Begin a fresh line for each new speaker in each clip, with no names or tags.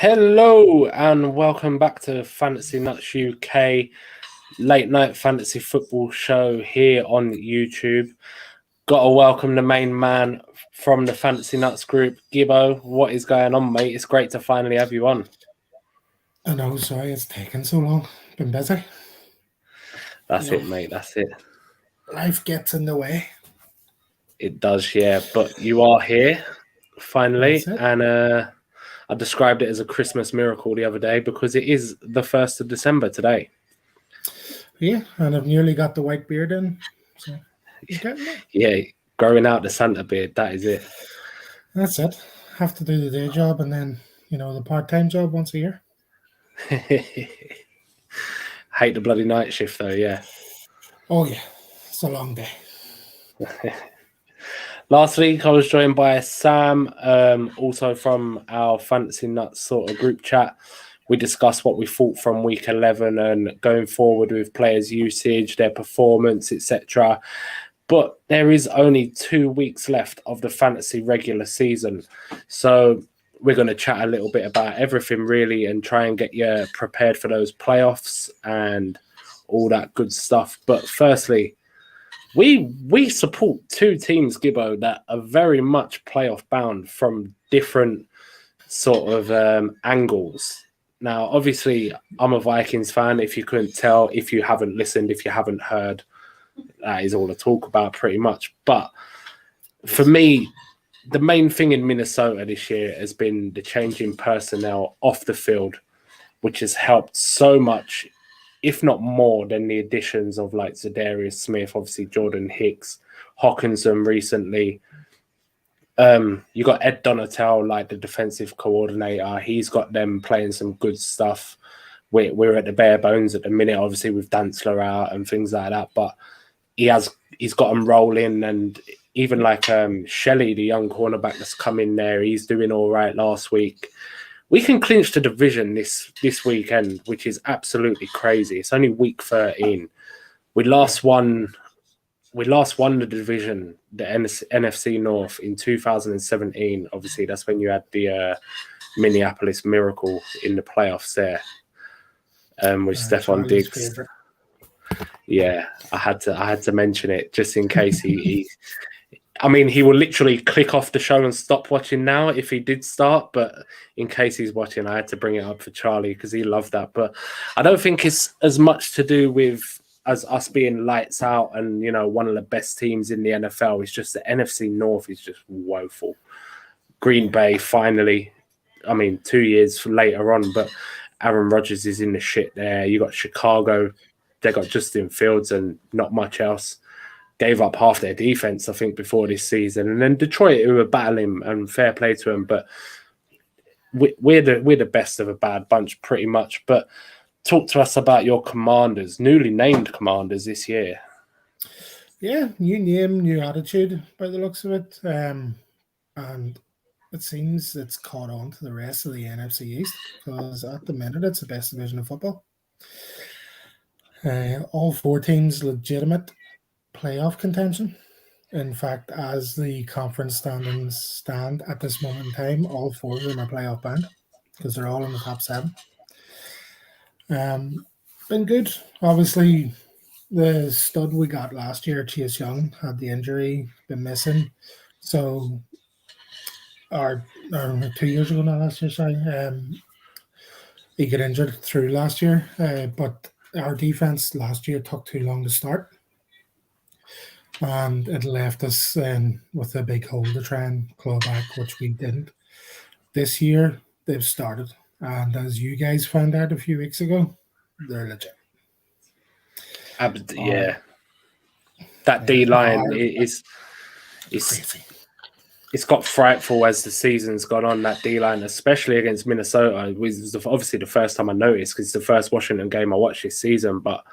Hello and welcome back to Fantasy Knuts UK late night fantasy football show here on YouTube. Got to welcome the main man from the Fantasy Knuts group, Gibbo. What is going on, mate? It's great to finally have you on.
I know, sorry it's taken so long. Been busy.
That's it, mate. That's it.
Life gets in the way.
It does, yeah. But you are here finally, and I described it as a Christmas miracle the other day because it is the 1st of December today.
Yeah, and I've nearly got the white beard in. So
yeah, growing out the Santa beard, that is it.
That's it. Have to do the day job and then, the part-time job once a year.
Hate the bloody night shift though, yeah.
Oh yeah, it's a long day.
Last week I was joined by Sam, also from our Fantasy Knuts sort of group chat. We discussed what we thought from week 11 and going forward with players' usage, their performance, etc. But there is only 2 weeks left of the fantasy regular season. So we're going to chat a little bit about everything really and try and get you prepared for those playoffs and all that good stuff. But firstly, we support 2 teams, Gibbo, that are very much playoff bound from different sort of angles. Now, obviously, I'm a Vikings fan. If you couldn't tell, if you haven't listened, if you haven't heard, that is all I talk about pretty much. But for me, the main thing in Minnesota this year has been the change in personnel off the field, which has helped so much, if not more than the additions of like Zadarius Smith, obviously Jordan Hicks, Hawkinson recently. You got Ed Donatel, like the defensive coordinator. He's got them playing some good stuff. We're at the bare bones at the minute, obviously with Dantzler out and things like that. But he's got them rolling, and even like Shelley, the young cornerback that's come in there, he's doing all right last week. We can clinch the division this weekend, which is absolutely crazy. It's only week 13. We last won the division, the NFC North, in 2017. Obviously, that's when you had the Minneapolis Miracle in the playoffs there, with Stephon Diggs.
Favorite.
Yeah, I had to mention it just in case he I mean, he will literally click off the show and stop watching now if he did start. But in case he's watching, I had to bring it up for Charlie because he loved that. But I don't think it's as much to do with as us being lights out and, one of the best teams in the NFL. It's just the NFC North is just woeful. Green Bay finally, 2 years later on, but Aaron Rodgers is in the shit there. You got Chicago. They got Justin Fields and not much else. Gave up half their defense, I think, before this season. And then Detroit, who were battling, and fair play to them. But we're the best of a bad bunch, pretty much. But talk to us about your Commanders, newly named Commanders this year.
Yeah, new name, new attitude by the looks of it. And it seems it's caught on to the rest of the NFC East because at the minute it's the best division of football. All 4 teams legitimate playoff contention. In fact, as the conference standings stand at this moment in time, all 4 of them are playoff bound because they're all in the top 7. Been good. Obviously, the stud we got last year, Chase Young, had the injury, been missing. So, or 2 years ago, not last year, sorry. He got injured through last year, but our defense last year took too long to start. And it left us with a big hole to try and claw back, which we didn't. This year, they've started. And as you guys found out a few weeks ago, they're legit.
Yeah. That D-line is
crazy.
It's got frightful as the season's gone on, that D-line, especially against Minnesota. It was obviously the first time I noticed because it's the first Washington game I watched this season. But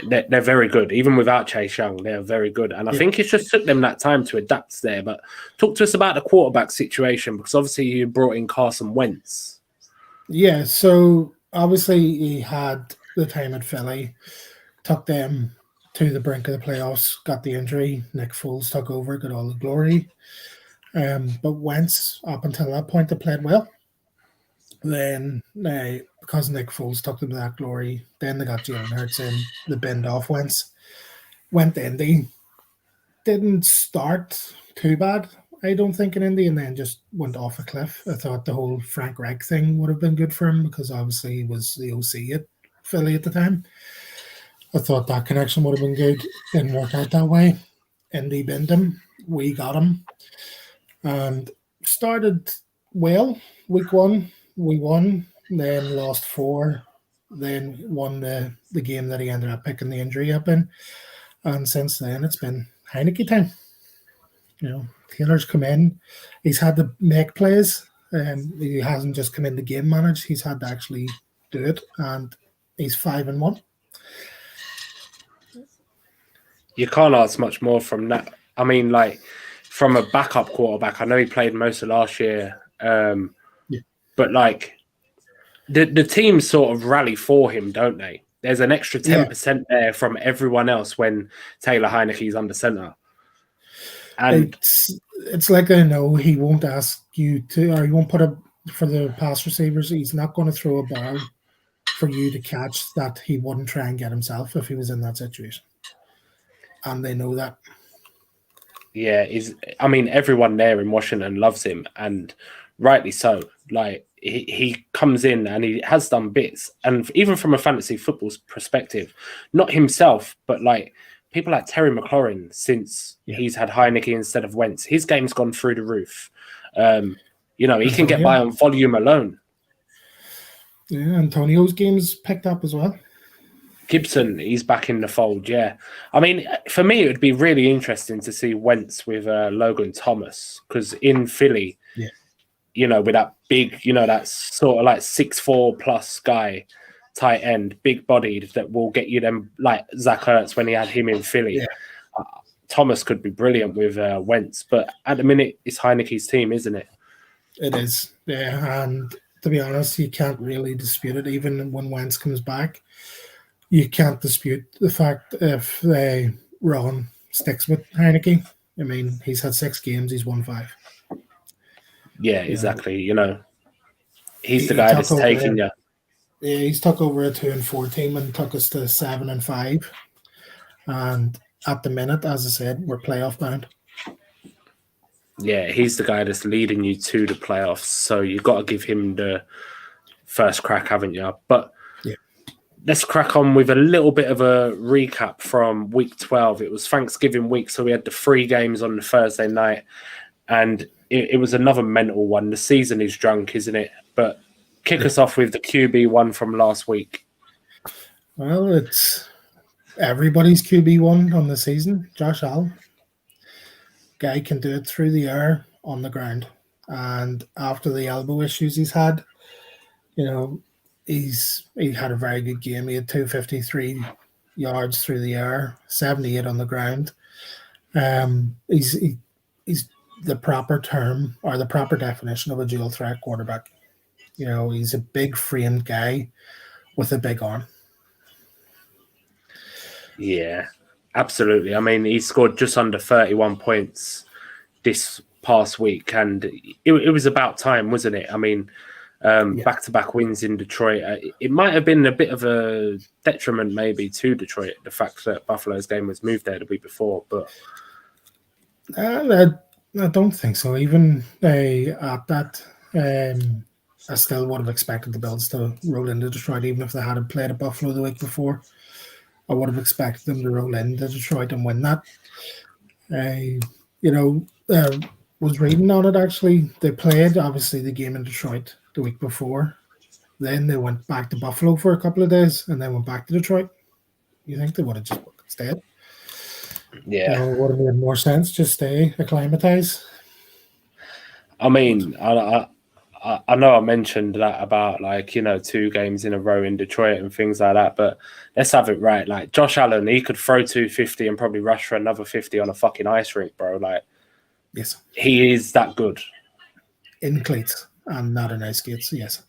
they're very good. Even without Chase Young, they're very good. And I think it just took them that time to adapt there. But talk to us about the quarterback situation because obviously you brought in Carson Wentz.
Yeah, so obviously he had the time at Philly, took them to the brink of the playoffs, got the injury. Nick Foles took over, got all the glory. But Wentz, up until that point, had played well. Then, because Nick Foles took them to that glory, then they got Jalen Hurts in. The binned off went to Indy. Didn't start too bad, I don't think, in Indy, and then just went off a cliff. I thought the whole Frank Reich thing would have been good for him because obviously he was the OC at Philly at the time. I thought that connection would have been good. Didn't work out that way. Indy binned him. We got him. And started well. Week 1, we won. Then lost 4. Then won the game that he ended up picking the injury up in. And since then, it's been Heineke time. Taylor's come in. He's had to make plays. He hasn't just come in to game manage. He's had to actually do it. And he's 5-1.
You can't ask much more from that. I mean, like, from a backup quarterback, I know he played most of last year. But, like, the team sort of rally for him, don't they? There's an extra 10% there from everyone else when Taylor Heineke's under center. And
it's like, I know he won't ask you to, or he won't put up for the pass receivers. He's not going to throw a ball for you to catch that he wouldn't try and get himself if he was in that situation. And they know that.
Yeah, everyone there in Washington loves him, and rightly so. Like, he comes in and he has done bits, and even from a fantasy football perspective, not himself, but like people like Terry McLaurin, since he's had Heineke instead of Wentz, his game's gone through the roof. He can get by on volume alone.
Yeah, Antonio's game's picked up as well.
Gibson, he's back in the fold, yeah. I mean, for me, it would be really interesting to see Wentz with Logan Thomas, because in Philly, with that big, that sort of like 6'4" plus guy, tight end, big bodied, that will get you them like Zach Ertz when he had him in Philly. Yeah. Thomas could be brilliant with Wentz, but at the minute, it's Heineke's team, isn't it?
It is, yeah. And to be honest, you can't really dispute it, even when Wentz comes back. You can't dispute the fact if Ron sticks with Heineke. I mean, he's had 6 games, he's won 5.
Yeah, exactly. He's the guy that's taking you.
Yeah, he's took over a 2-4 team and took us to 7-5. And at the minute, as I said, we're playoff bound.
Yeah, he's the guy that's leading you to the playoffs. So you've got to give him the first crack, haven't you? But let's crack on with a little bit of a recap from week 12. It was Thanksgiving week, so we had the 3 games on the Thursday night, and it was another mental one. The season is drunk, isn't it? But kick us off with the QB1 from last week.
Well, it's everybody's QB1 on the season. Josh Allen. Guy can do it through the air, on the ground. And after the elbow issues he's had, he had a very good game. He had 253 yards through the air, 78 on the ground. He's the proper term, or the proper definition of a dual threat quarterback. He's a big framed guy with a big arm.
Yeah, absolutely. I mean, he scored just under 31 points this past week, and it was about time, wasn't it? I mean, back-to-back wins in Detroit. It might have been a bit of a detriment maybe to Detroit, the fact that Buffalo's game was moved there the week before, but
I don't think so. Even at that, I still would have expected the Bills to roll into Detroit, even if they hadn't played at Buffalo the week before. I would have expected them to roll into Detroit and win that. Was reading on it, actually. They played, obviously, the game in Detroit the week before. Then they went back to Buffalo for a couple of days and then went back to Detroit. You think they would have just stayed?
Yeah.
It would have made more sense. Just stay, acclimatize.
I mean, I know I mentioned that about 2 games in a row in Detroit and things like that, but let's have it right. Like, Josh Allen, he could throw 250 and probably rush for another 50 on a fucking ice rink, bro. Like,
yes,
he is that good.
In cleats and not in ice skates, yes.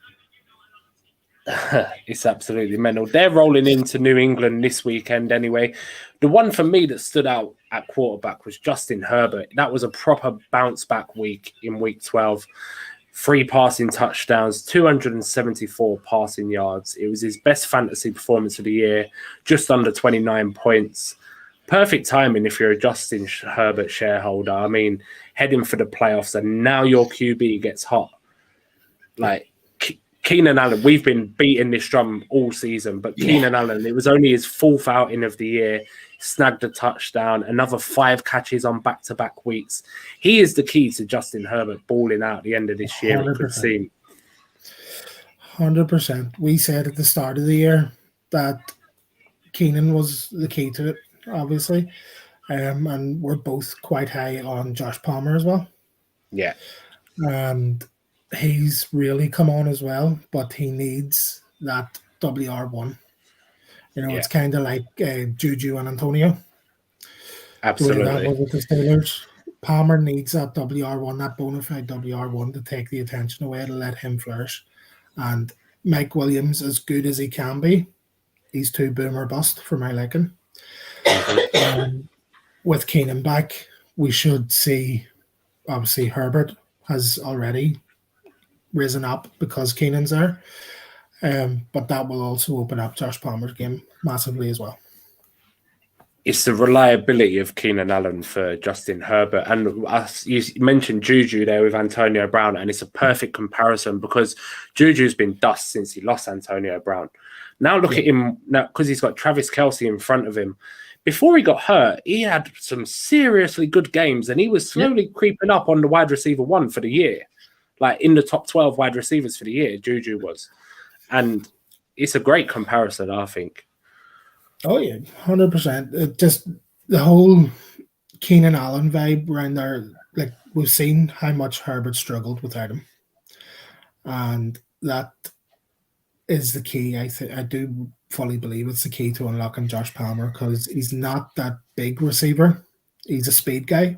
It's absolutely mental. They're rolling into New England this weekend anyway. The one for me that stood out at quarterback was Justin Herbert. That was a proper bounce back week in week 12. 3 passing touchdowns, 274 passing yards. It was his best fantasy performance of the year, just under 29 points. Perfect timing if you're a Justin Herbert shareholder. I mean, heading for the playoffs, and now your QB gets hot. Like, Keenan Allen, we've been beating this drum all season, but Keenan Allen, it was only his 4th outing of the year, snagged a touchdown, another 5 catches on back-to-back weeks. He is the key to Justin Herbert balling out at the end of this year,
100%.
it could seem.
100%. We said at the start of the year that Keenan was the key to it, obviously. And we're both quite high on Josh Palmer as well.
Yeah.
And he's really come on as well, but he needs that WR1. It's kind of like Juju and Antonio.
Absolutely.
The way that was with the Steelers. Palmer needs that WR1, that bona fide WR1 to take the attention away, to let him flourish. And Mike Williams, as good as he can be, he's too boomer bust for my liking. With Keenan back, we should see, obviously, Herbert has already risen up because Keenan's there. But that will also open up Josh Palmer's game massively as well.
It's the reliability of Keenan Allen for Justin Herbert. And you mentioned Juju there with Antonio Brown, and it's a perfect comparison because Juju's been dust since he lost Antonio Brown. Now look at him, now because he's got Travis Kelce in front of him. Before he got hurt, he had some seriously good games, and he was slowly creeping up on the wide receiver 1 for the year. Like in the top 12 wide receivers for the year, Juju was. And it's a great comparison, I think.
Oh, yeah, 100%. Just the whole Keenan Allen vibe around there, like we've seen how much Herbert struggled without him. And that is the key. I do fully believe it's the key to unlocking Josh Palmer because he's not that big receiver. He's a speed guy.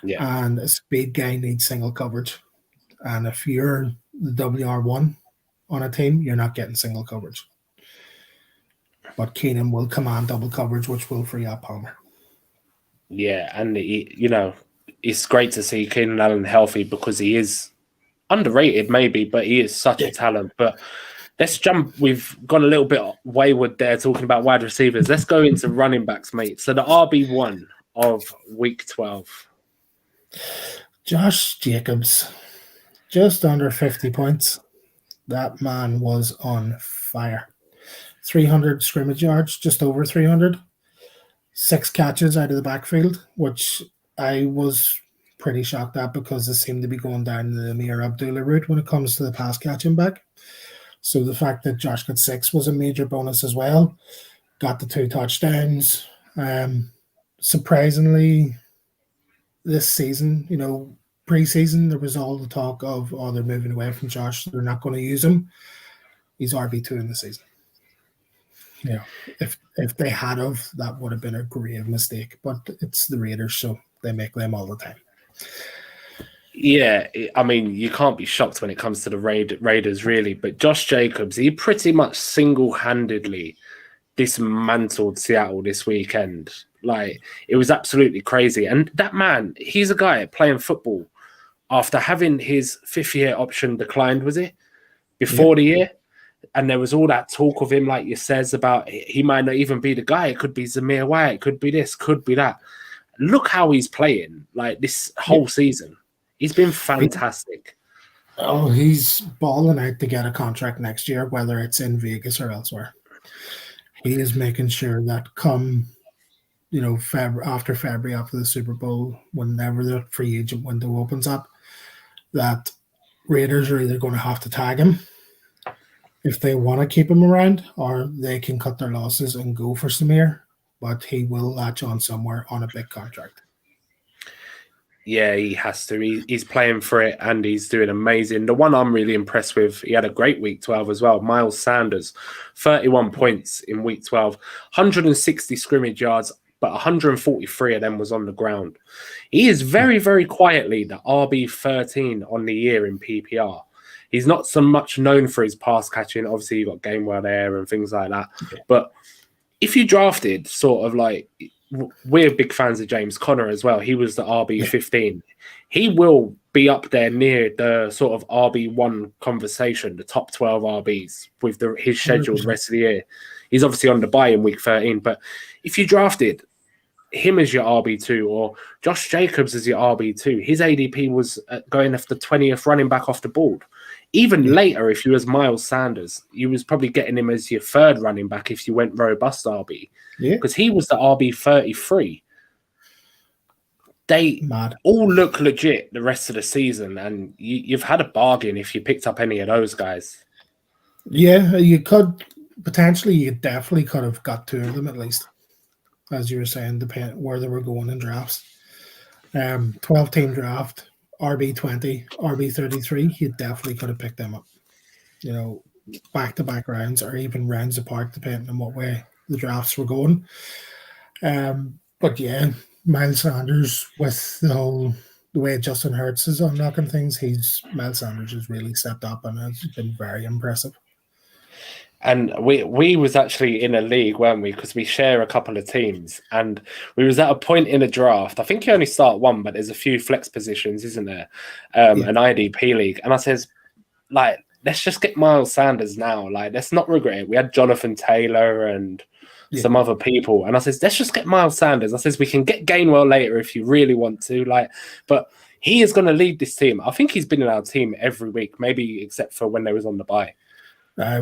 Yeah. And a speed guy needs single coverage. And if you're the WR1 on a team, you're not getting single coverage. But Keenan will command double coverage, which will free up Palmer.
Yeah, and it's great to see Keenan Allen healthy because he is underrated maybe, but he is such a talent. But let's jump. We've gone a little bit wayward there talking about wide receivers. Let's go into running backs, mate. So the RB1 of week 12.
Josh Jacobs, just under 50 points. That man was on fire. 300 scrimmage yards, just over 300. 6 catches out of the backfield, which I was pretty shocked at because they seem to be going down the Amir Abdullah route when it comes to the pass catching back. So the fact that Josh got 6 was a major bonus as well. Got the 2 touchdowns. Surprisingly, this season, preseason, there was all the talk of, they're moving away from Josh. They're not going to use him. He's RB2 in the season. If they had of, that would have been a grave mistake. But it's the Raiders, so they make them all the time.
Yeah, I mean, you can't be shocked when it comes to the Raiders, really. But Josh Jacobs, he pretty much single-handedly dismantled Seattle this weekend. Like, it was absolutely crazy. And that man, he's a guy playing football after having his 5th-year option declined, was it? Before the year? And there was all that talk of him, like you says, about he might not even be the guy. It could be Zamir White. It could be this, could be that. Look how he's playing, like, this whole season. He's been fantastic.
Oh, he's balling out to get a contract next year, whether it's in Vegas or elsewhere. He is making sure that come, after February, after the Super Bowl, whenever the free agent window opens up, that Raiders are either going to have to tag him if they want to keep him around, or they can cut their losses and go for Samir, but he will latch on somewhere on a big contract.
Yeah, he has to. He's playing for it, and he's doing amazing. The one I'm really impressed with, he had a great week 12 as well. Miles Sanders, 31 points in week 12, 160 scrimmage yards, but 143 of them was on the ground. He is very, very quietly the RB13 on the year in PPR. He's not so much known for his pass catching. Obviously, you've got Gainwell there and things like that. But if you drafted sort of like we're big fans of James Conner as well. He was the RB15. He will be up there near the sort of RB1 conversation, the top 12 RBs with his schedule the rest of the year. He's obviously on the bye in week 13, but if you drafted him as your RB2 or Josh Jacobs as your RB2, his ADP was going off the 20th running back off the board. Even later, if you was Miles Sanders, you was probably getting him as your third running back if you went robust RB. Because he was the RB33. They all look legit the rest of the season, and you've had a bargain if you picked up any of those guys.
Yeah, you could potentially, you definitely could have got two of them at least, as you were saying, depending where they were going in drafts. 12-team draft, RB20, RB33, you definitely could have picked them up. You know, back-to-back rounds or even rounds apart, depending on what way the drafts were going. But yeah, Miles Sanders with the way Justin Hurts is unlocking things, Miles Sanders has really stepped up and has been very impressive.
And we was actually in a league, weren't we? Because we share a couple of teams, and we was at a point in a draft. I think you only start one, but there's a few flex positions, isn't there? An IDP league, and I says, like, let's just get Miles Sanders now. Like, let's not regret it. We had Jonathan Taylor and some other people, and I says, let's just get Miles Sanders. I says, we can get Gainwell later if you really want to, like, but he is going to lead this team. I think he's been in our team every week, maybe except for when they was on the bye.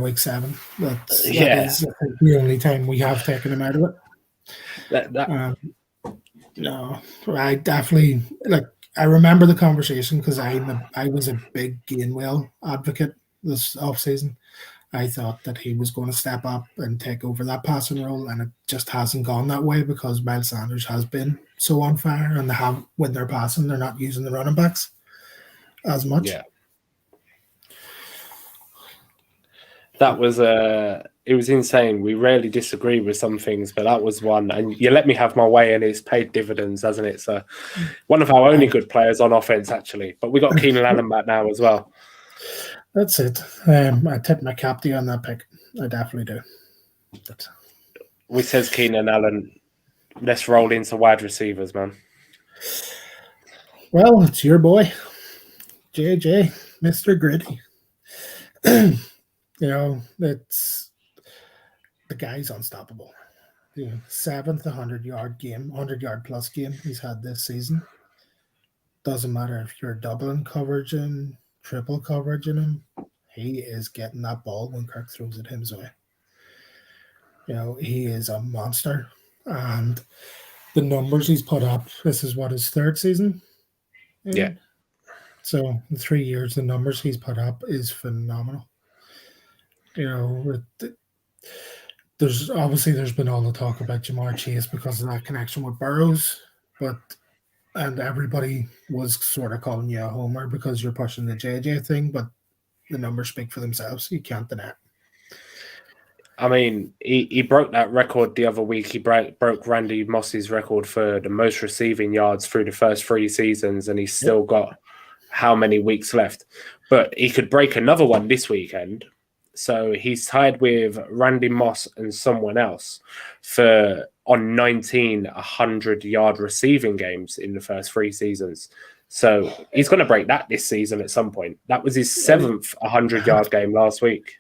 Week 7. That is the only time we have taken him out of it. No, I definitely I remember the conversation because I was a big Gainwell advocate this offseason. I thought that he was going to step up and take over that passing role, and it just hasn't gone that way because Miles Sanders has been so on fire, and when they're passing, they're not using the running backs as much.
Yeah. That was it was insane. We rarely disagree with some things, but that was one. And you let me have my way, and it's paid dividends, hasn't it? So one of our only good players on offense, actually. But we got Keenan Allen back now as well.
That's it. I tip my cap to you on that pick. I definitely do. But
we says Keenan Allen. Let's roll into wide receivers, man.
Well, it's your boy, JJ, Mr. Gritty. You know, it's the guy's unstoppable. The 7th 100-yard game, 100-yard plus game he's had this season. Doesn't matter if you're doubling coverage and triple coverage in him, he is getting that ball when Kirk throws it his way. You know, he is a monster. And the numbers he's put up, this is what, his 3rd season?
Yeah.
So in 3 years, the numbers he's put up is phenomenal. You know, there's been all the talk about Jamar Chase because of that connection with Burrows, and everybody was sort of calling you a homer because you're pushing the JJ thing, but the numbers speak for themselves. You can't deny it.
I mean, he broke that record the other week. He broke Randy Moss's record for the most receiving yards through the first 3 seasons, and he's still got how many weeks left. But he could break another one this weekend. So he's tied with Randy Moss and someone else on 19 100-yard receiving games in the first 3 seasons. So he's going to break that this season at some point. That was his 7th 100-yard game last week.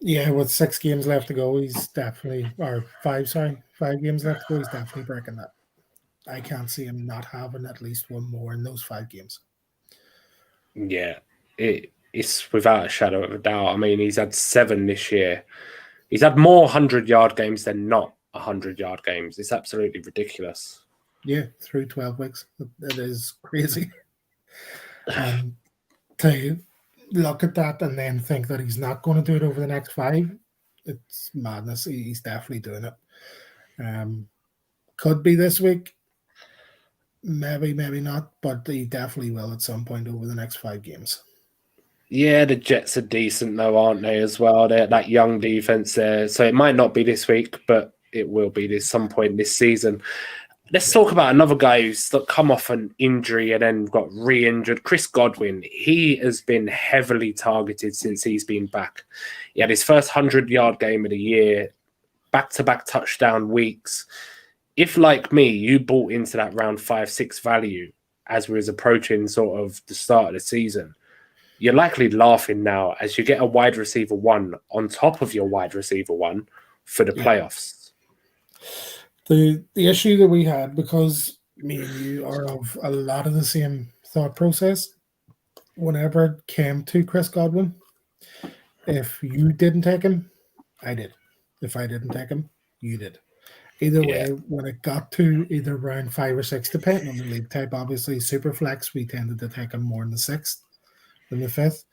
Yeah, with 6 games left to go, he's definitely, or 5 games left to go, he's definitely breaking that. I can't see him not having at least one more in those 5 games.
Yeah, it's without a shadow of a doubt. I mean, he's had 7 this year. He's had more 100-yard games than not 100-yard games. It's absolutely ridiculous.
Yeah, through 12 weeks. That is crazy. To look at that and then think that he's not going to do it over the next 5, it's madness. He's definitely doing it. Could be this week. Maybe not, but he definitely will at some point over the next 5 games.
Yeah, the Jets are decent though, aren't they, as well? They're that young defense there. So it might not be this week, but it will be at some point this season. Let's talk about another guy who's come off an injury and then got re-injured. Chris Godwin. He has been heavily targeted since he's been back. He had his first 100-yard game of the year, back-to-back touchdown weeks. if, like me, you bought into that round 5-6 value as we was approaching sort of the start of the season, you're likely laughing now as you get a wide receiver 1 on top of your wide receiver 1 for the playoffs.
The issue that we had, because me and you are of a lot of the same thought process, whenever it came to Chris Godwin, if you didn't take him, I did. If I didn't take him, you did. Either way, when it got to either round 5 or 6, depending on the league type, obviously super flex, we tended to take him more in the 6th than the 5th.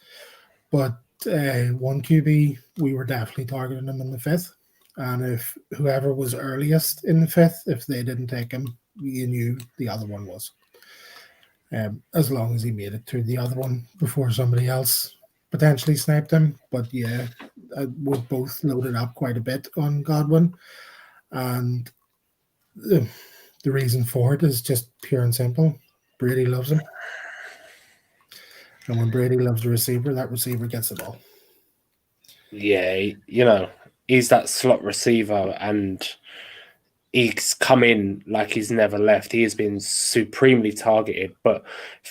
But 1 QB, we were definitely targeting him in the 5th. And if whoever was earliest in the 5th, if they didn't take him, you knew the other one was. As long as he made it to the other one before somebody else potentially sniped him. But yeah, we both loaded up quite a bit on Godwin. And the reason for it is just pure and simple. Brady loves him. And when Brady loves a receiver, that receiver gets the ball.
Yeah, he's that slot receiver, and he's come in like he's never left. He has been supremely targeted, but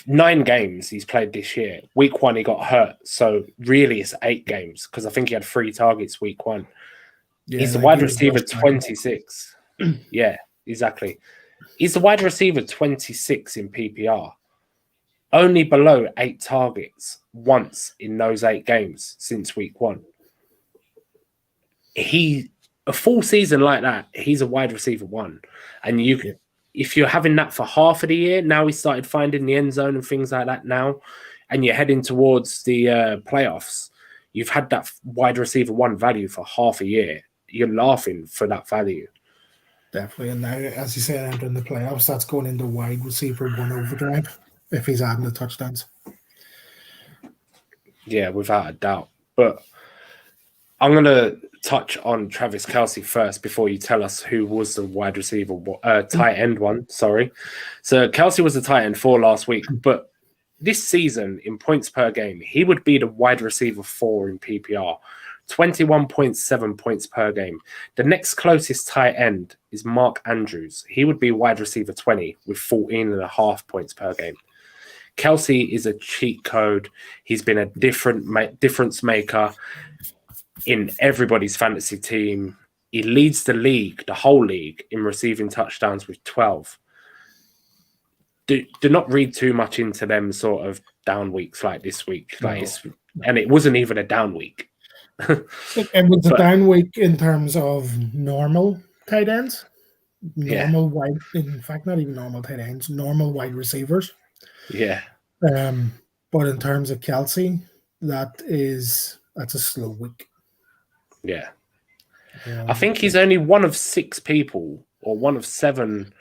9 games he's played this year. Week 1, he got hurt. So really it's 8 games because I think he had 3 targets week 1. Yeah, he's the wide receiver 26. Yeah, exactly. He's the wide receiver 26 in PPR. Only below 8 targets once in those 8 games since week 1. A full season like that, he's a wide receiver 1. And if you're having that for half of the year, now he started finding the end zone and things like that now, and you're heading towards the playoffs, you've had that wide receiver 1 value for half a year. You're laughing for that value.
Definitely. And now, as you said, entering the playoffs, that's going into wide receiver 1 overdrive if he's adding the touchdowns.
Yeah, without a doubt. But I'm going to touch on Travis Kelce first before you tell us who was the wide receiver, tight end 1, sorry. So Kelce was the tight end 4 last week, but this season in points per game, he would be the wide receiver 4 in PPR, 21.7 points per game. The next closest tight end is Mark Andrews. He would be wide receiver 20 with 14.5 points per game. Kelce is a cheat code. He's been a difference maker in everybody's fantasy team. He leads the league, the whole league, in receiving touchdowns with 12. Do not read too much into them sort of down weeks like this week. And it wasn't even a down week.
It was a down week in terms of normal tight ends. Wide, in fact, not even normal tight ends, normal wide receivers.
Yeah.
But in terms of Kelce, that's a slow week.
Yeah. I think he's only one of 6 people or one of 7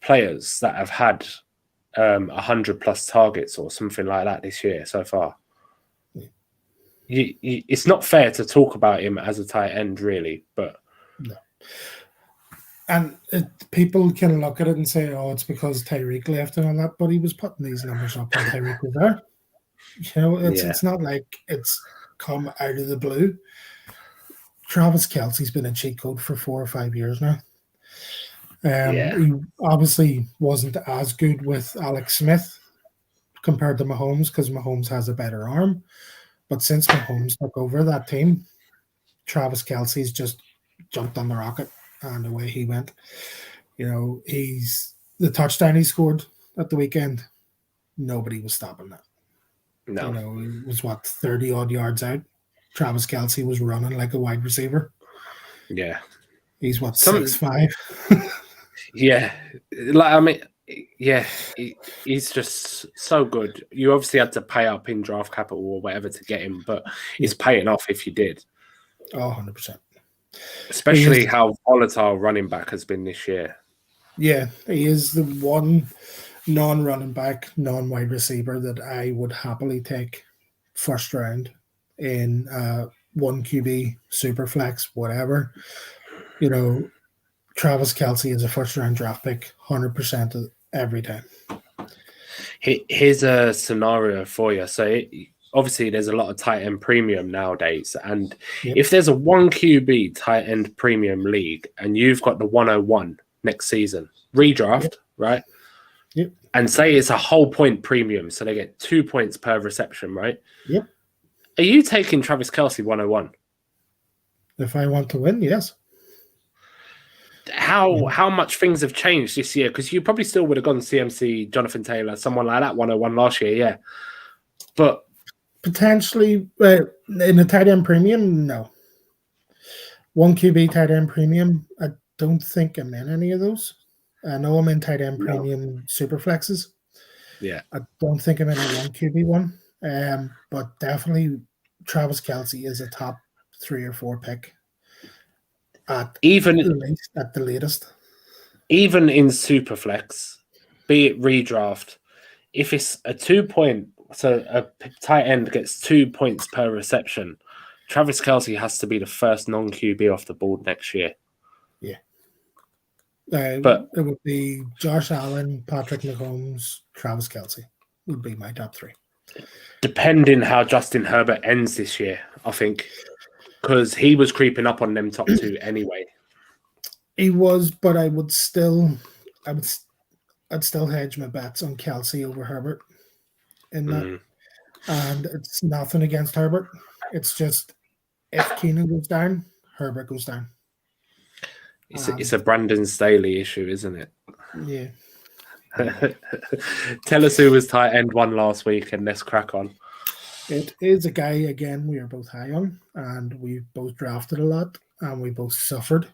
players that have had 100 plus targets or something like that this year so far. It's not fair to talk about him as a tight end, really, but
no. And people can look at it and say, "Oh, it's because Tyreek left and all that," but he was putting these numbers up when Tyreek was there. It's not like it's come out of the blue. Travis Kelce's been a cheat code for 4 or 5 years now. He obviously wasn't as good with Alex Smith compared to Mahomes because Mahomes has a better arm. But since Mahomes took over that team, Travis Kelce's just jumped on the rocket and away he went. He's the touchdown he scored at the weekend. Nobody was stopping that.
No.
It was 30 odd yards out. Travis Kelce was running like a wide receiver.
Yeah.
He's 6'5".
Yeah. He's just so good. You obviously had to pay up in draft capital or whatever to get him, but it's paying off if you did.
Oh, 100%.
Especially how volatile running back has been this year.
Yeah, he is the one non-running back, non-wide receiver that I would happily take first round in 1 QB, super flex, whatever. Travis Kelce is a first round draft pick 100% every time.
Here's a scenario for you. So obviously there's a lot of tight end premium nowadays. And if there's a 1 QB tight end premium league and you've got the 101, next season. Redraft, right?
Yep.
And say it's a whole point premium, so they get 2 points per reception, right?
Yep.
Are you taking Travis Kelce 101?
If I want to win, yes.
How much things have changed this year? Because you probably still would have gone CMC, Jonathan Taylor, someone like that 101 last year, yeah. But
potentially in a tight end premium, no. 1 QB tight end premium, I don't think I'm in any of those. I know I'm in tight end premium super flexes.
Yeah.
I don't think I'm in a 1 QB one. But definitely Travis Kelce is a top 3 or 4 pick at the latest.
Even in Superflex, be it redraft, if it's a 2 point, so a tight end gets 2 points per reception, Travis Kelce has to be the first non-QB off the board next year.
Yeah. But it would be Josh Allen, Patrick Mahomes, Travis Kelce would be my top 3.
Depending how Justin Herbert ends this year, I think, because he was creeping up on them top 2 anyway.
He was, but I'd still hedge my bets on Kelce over Herbert in that. And it's nothing against Herbert. It's just if Keenan goes down, Herbert goes down.
It's a Brandon Staley issue, isn't it?
Yeah.
Tell us who was tight end 1 last week and let's crack on.
It is a guy, again, we are both high on, and we both drafted a lot, and we both suffered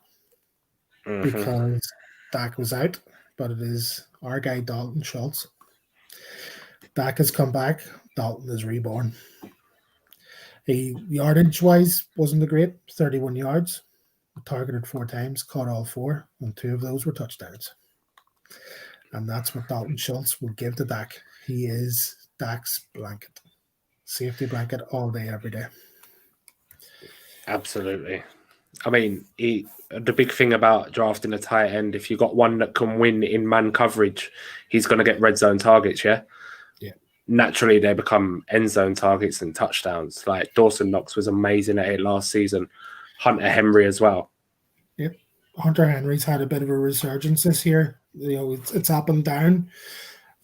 because Dak was out, but it is our guy, Dalton Schultz. Dak has come back. Dalton is reborn. He, yardage-wise, wasn't great. 31 yards. Targeted 4 times, caught all 4, and 2 of those were touchdowns. And that's what Dalton Schultz will give to Dak. He is Dak's blanket. Safety blanket all day, every day.
Absolutely. I mean, the big thing about drafting a tight end, if you've got one that can win in man coverage, he's going to get red zone targets, yeah?
Yeah.
Naturally, they become end zone targets and touchdowns. Like Dawson Knox was amazing at it last season. Hunter Henry as well.
Yep. Hunter Henry's had a bit of a resurgence this year. You know, it's up and down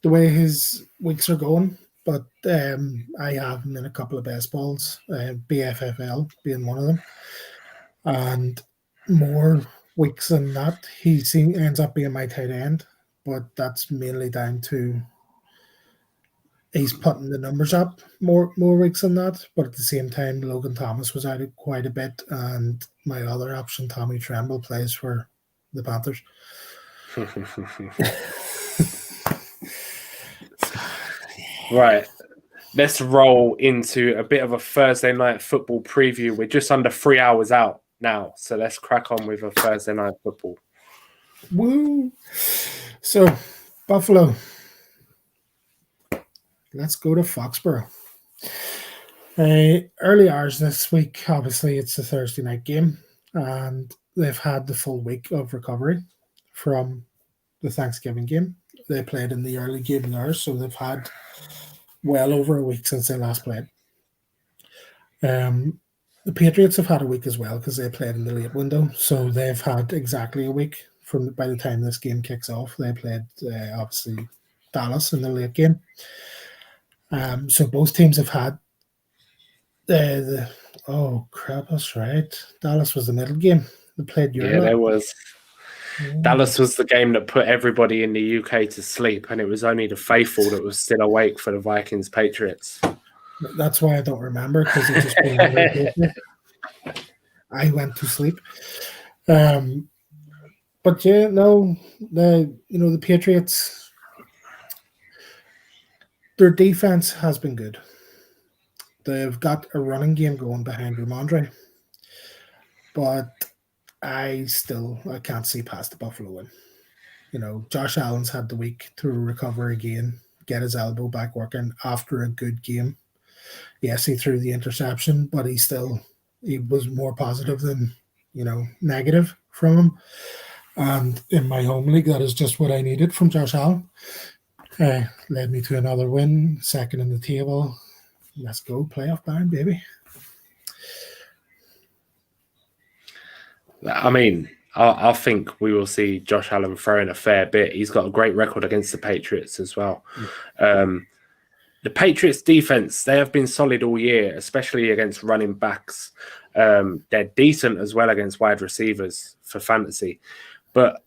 the way his weeks are going. But I have him in a couple of best balls, BFFL being one of them. And more weeks than that, he ends up being my tight end. But that's mainly down to he's putting the numbers up more weeks than that. But at the same time, Logan Thomas was out quite a bit. And my other option, Tommy Tremble, plays for the Panthers.
Right. Let's roll into a bit of a Thursday night football preview. We're just under 3 hours out now, so let's crack on with a Thursday night football.
Woo! So, Buffalo. Let's go to Foxborough. Early hours this week, obviously, it's a Thursday night game, and they've had the full week of recovery from the Thanksgiving game. They played in the early game there, so they've had well over a week since they last played. The Patriots have had a week as well because they played in the late window, so they've had exactly a week by the time this game kicks off. They played obviously Dallas in the late game. So both teams have had oh crap, that's right. Dallas was the middle game. They played Europe.
Yeah, there was. Dallas was the game that put everybody in the UK to sleep, and it was only the faithful that was still awake for the Vikings Patriots.
That's why I don't remember, because it just been I went to sleep. But yeah, no, the Patriots, their defense has been good. They've got a running game going behind Ramondre, but I can't see past the Buffalo win. You know, Josh Allen's had the week to recover again, get his elbow back working after a good game. Yes, he threw the interception, but he was more positive than, negative from him. And in my home league, that is just what I needed from Josh Allen. Led me to another win, second in the table. Let's go, playoff bound, baby.
I mean, I think we will see Josh Allen throwing a fair bit. He's got a great record against the Patriots as well. The Patriots defense, they have been solid all year, especially against running backs. They're decent as well against wide receivers for fantasy. But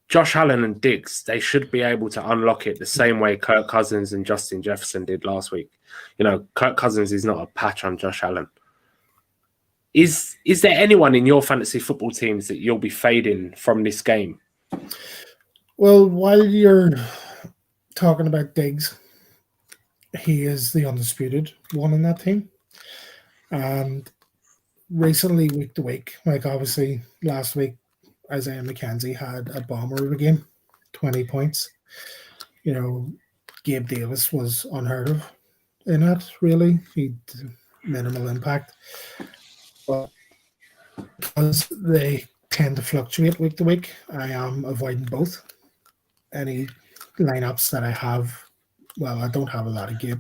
Josh Allen and Diggs, they should be able to unlock it the same way Kirk Cousins and Justin Jefferson did last week. Kirk Cousins is not a patch on Josh Allen. Is there anyone in your fantasy football teams that you'll be fading from this game?
Well, while you're talking about Diggs, he is the undisputed one in that team. And recently, week to week, like obviously last week, Isaiah McKenzie had a bomber of a game, 20 points. Gabe Davis was unheard of in it, really. He had minimal impact. But because they tend to fluctuate week to week, I am avoiding both. Any lineups that I have, well, I don't have a lot of Gabe.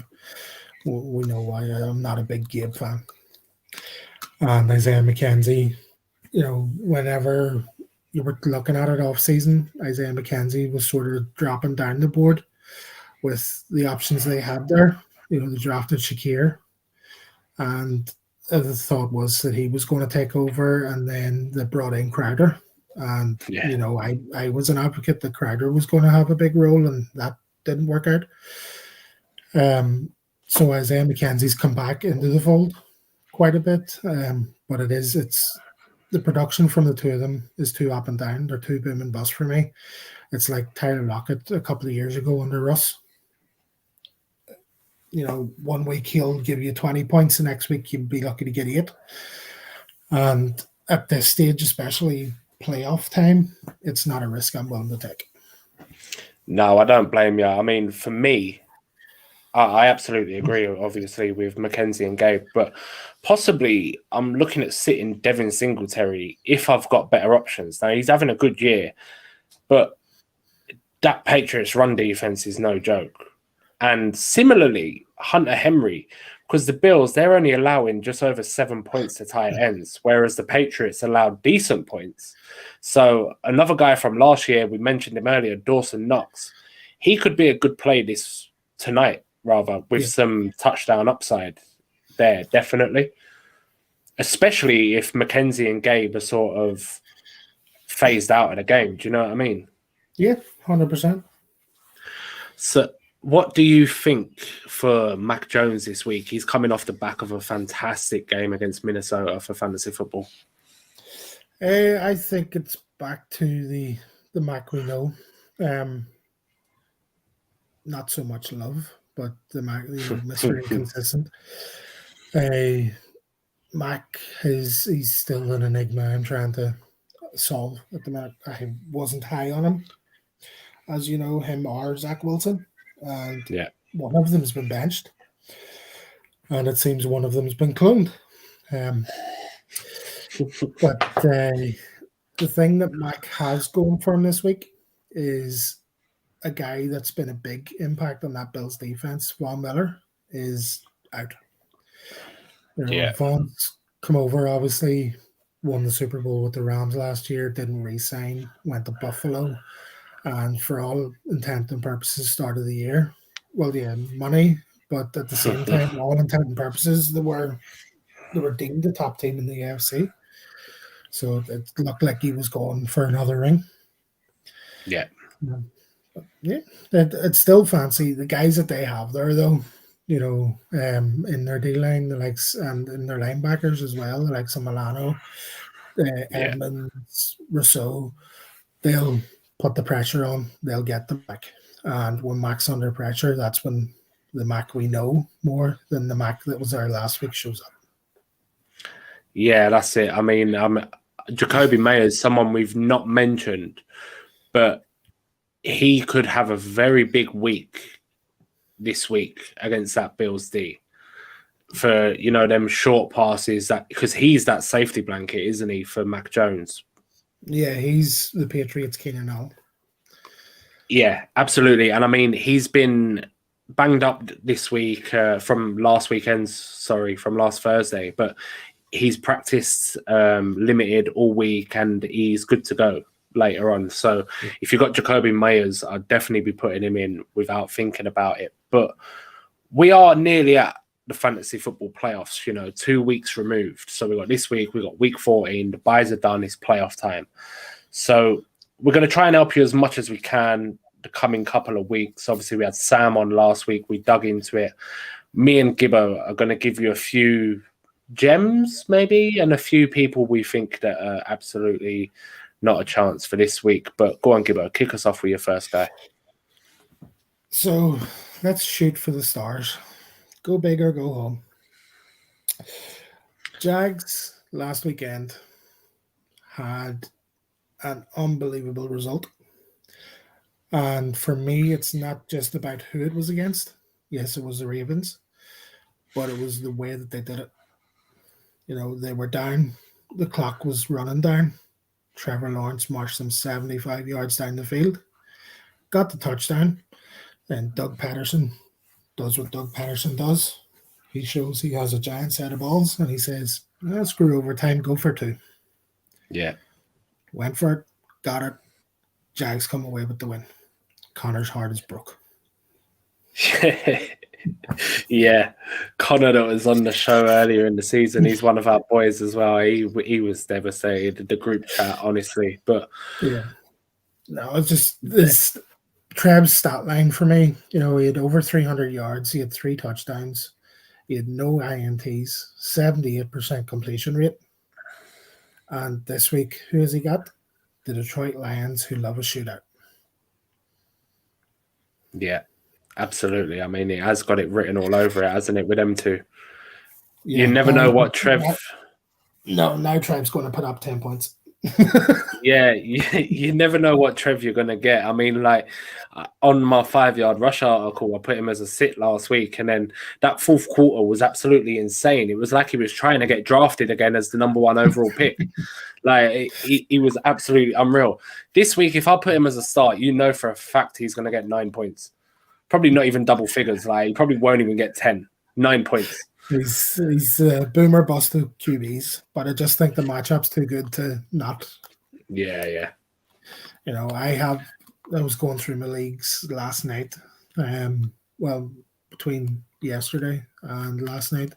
We know why. I'm not a big Gabe fan. And Isaiah McKenzie, whenever you were looking at it off season, Isaiah McKenzie was sort of dropping down the board with the options they had there. They drafted Shakir, and the thought was that he was going to take over, and then they brought in Crowder. And, I was an advocate that Crowder was going to have a big role, and that didn't work out. So Isaiah McKenzie's come back into the fold quite a bit, but it's the production from the two of them is too up and down. They're too boom and bust for me. It's like Tyler Lockett a couple of years ago under Russ. 1 week he'll give you 20 points, the next week you'll be lucky to get 8. And at this stage, especially playoff time, it's not a risk I'm willing to take.
No, I don't blame you. I mean, for me, I absolutely agree, obviously, with McKenzie and Gabe, but possibly I'm looking at sitting Devin Singletary if I've got better options. Now, he's having a good year, but that Patriots run defense is no joke. And similarly, Hunter Henry, because the Bills, they're only allowing just over 7 points to tight ends, whereas the Patriots allowed decent points. So another guy from last year, we mentioned him earlier, Dawson Knox, he could be a good play tonight, with some touchdown upside there, definitely. Especially if McKenzie and Gabe are sort of phased out of the game. Do you know what I mean?
Yeah, 100%.
So what do you think for Mac Jones this week? He's coming off the back of a fantastic game against Minnesota for fantasy football.
I think it's back to the Mac we know. Not so much love, but the Mac, Mr. Inconsistent. Mac he's still an enigma I'm trying to solve at the minute. I wasn't high on him, as you know, him or Zach Wilson. And one of them's been benched, and it seems one of them's been cloned. But the thing that Mac has going for him this week is a guy that's been a big impact on that Bills defense. Von Miller is out. Vaughn's come over, obviously won the Super Bowl with the Rams last year, didn't re-sign, went to Buffalo, and for all intent and purposes, start of the year, well, yeah, money, but at the same time, all intent and purposes, they were deemed the top team in the AFC. So it looked like he was going for another ring.
Yeah.
It's still fancy. The guys that they have there, though, in their D-line, the likes, and in their linebackers as well, the likes of Milano, Edmonds, Rousseau, they'll put the pressure on, they'll get them back. And when Mac's under pressure, that's when the Mac we know more than the Mac that was there last week shows up.
Yeah, that's it. I mean, Jacoby Mayer is someone we've not mentioned, but he could have a very big week this week against that Bills D for, them short passes, that because he's that safety blanket, isn't he, for Mac Jones?
Yeah, he's the Patriots' Keenan Allen.
Yeah, absolutely. And I mean, he's been banged up this week from last Thursday, but he's practiced limited all week and he's good to go later on. So if you've got Jacoby Meyers, I'd definitely be putting him in without thinking about it. But we are nearly at the fantasy football playoffs, 2 weeks removed. So we got this week, we got week 14, the buys are done, it's playoff time. So we're going to try and help you as much as we can the coming couple of weeks. Obviously, we had Sam on last week. We dug into it. Me and Gibbo are going to give you a few gems, maybe, and a few people we think that are absolutely not a chance for this week. But go on, Gibbo. Kick us off with your first guy.
So let's shoot for the stars. Go big or go home. Jags last weekend had an unbelievable result. And for me, it's not just about who it was against. Yes, it was the Ravens, but it was the way that they did it. They were down. The clock was running down. Trevor Lawrence marched them 75 yards down the field, got the touchdown, and Doug Patterson does what Doug Patterson does. He shows he has a giant set of balls, and he says, screw overtime, go for 2.
Yeah.
Went for it, got it. Jags come away with the win. Connor's heart is broke.
Yeah. Connor that was on the show earlier in the season, he's one of our boys as well. He was devastated, the group chat, honestly. But
yeah. No, it's just this Trev's stat line for me. He had over 300 yards. He had 3 touchdowns. He had no INTs, 78% completion rate. And this week, who has he got? The Detroit Lions, who love a shootout.
Yeah, absolutely. I mean, it has got it written all over it, hasn't it, with them two? Yeah, you never know what Trev...
No, now Trev's going to put up 10 points.
Yeah, you never know what Trev you're going to get. I mean, like, on my 5-yard rush article, I put him as a sit last week, and then that fourth quarter was absolutely insane. It was like he was trying to get drafted again as the number 1 overall pick. Like, he was absolutely unreal. This week, if I put him as a start, for a fact he's going to get 9 points. Probably not even double figures. Like, he probably won't even get 10. 9 points.
He's boomer bust to QBs, but I just think the matchup's too good to not.
Yeah.
I was going through my leagues last night. Between yesterday and last night,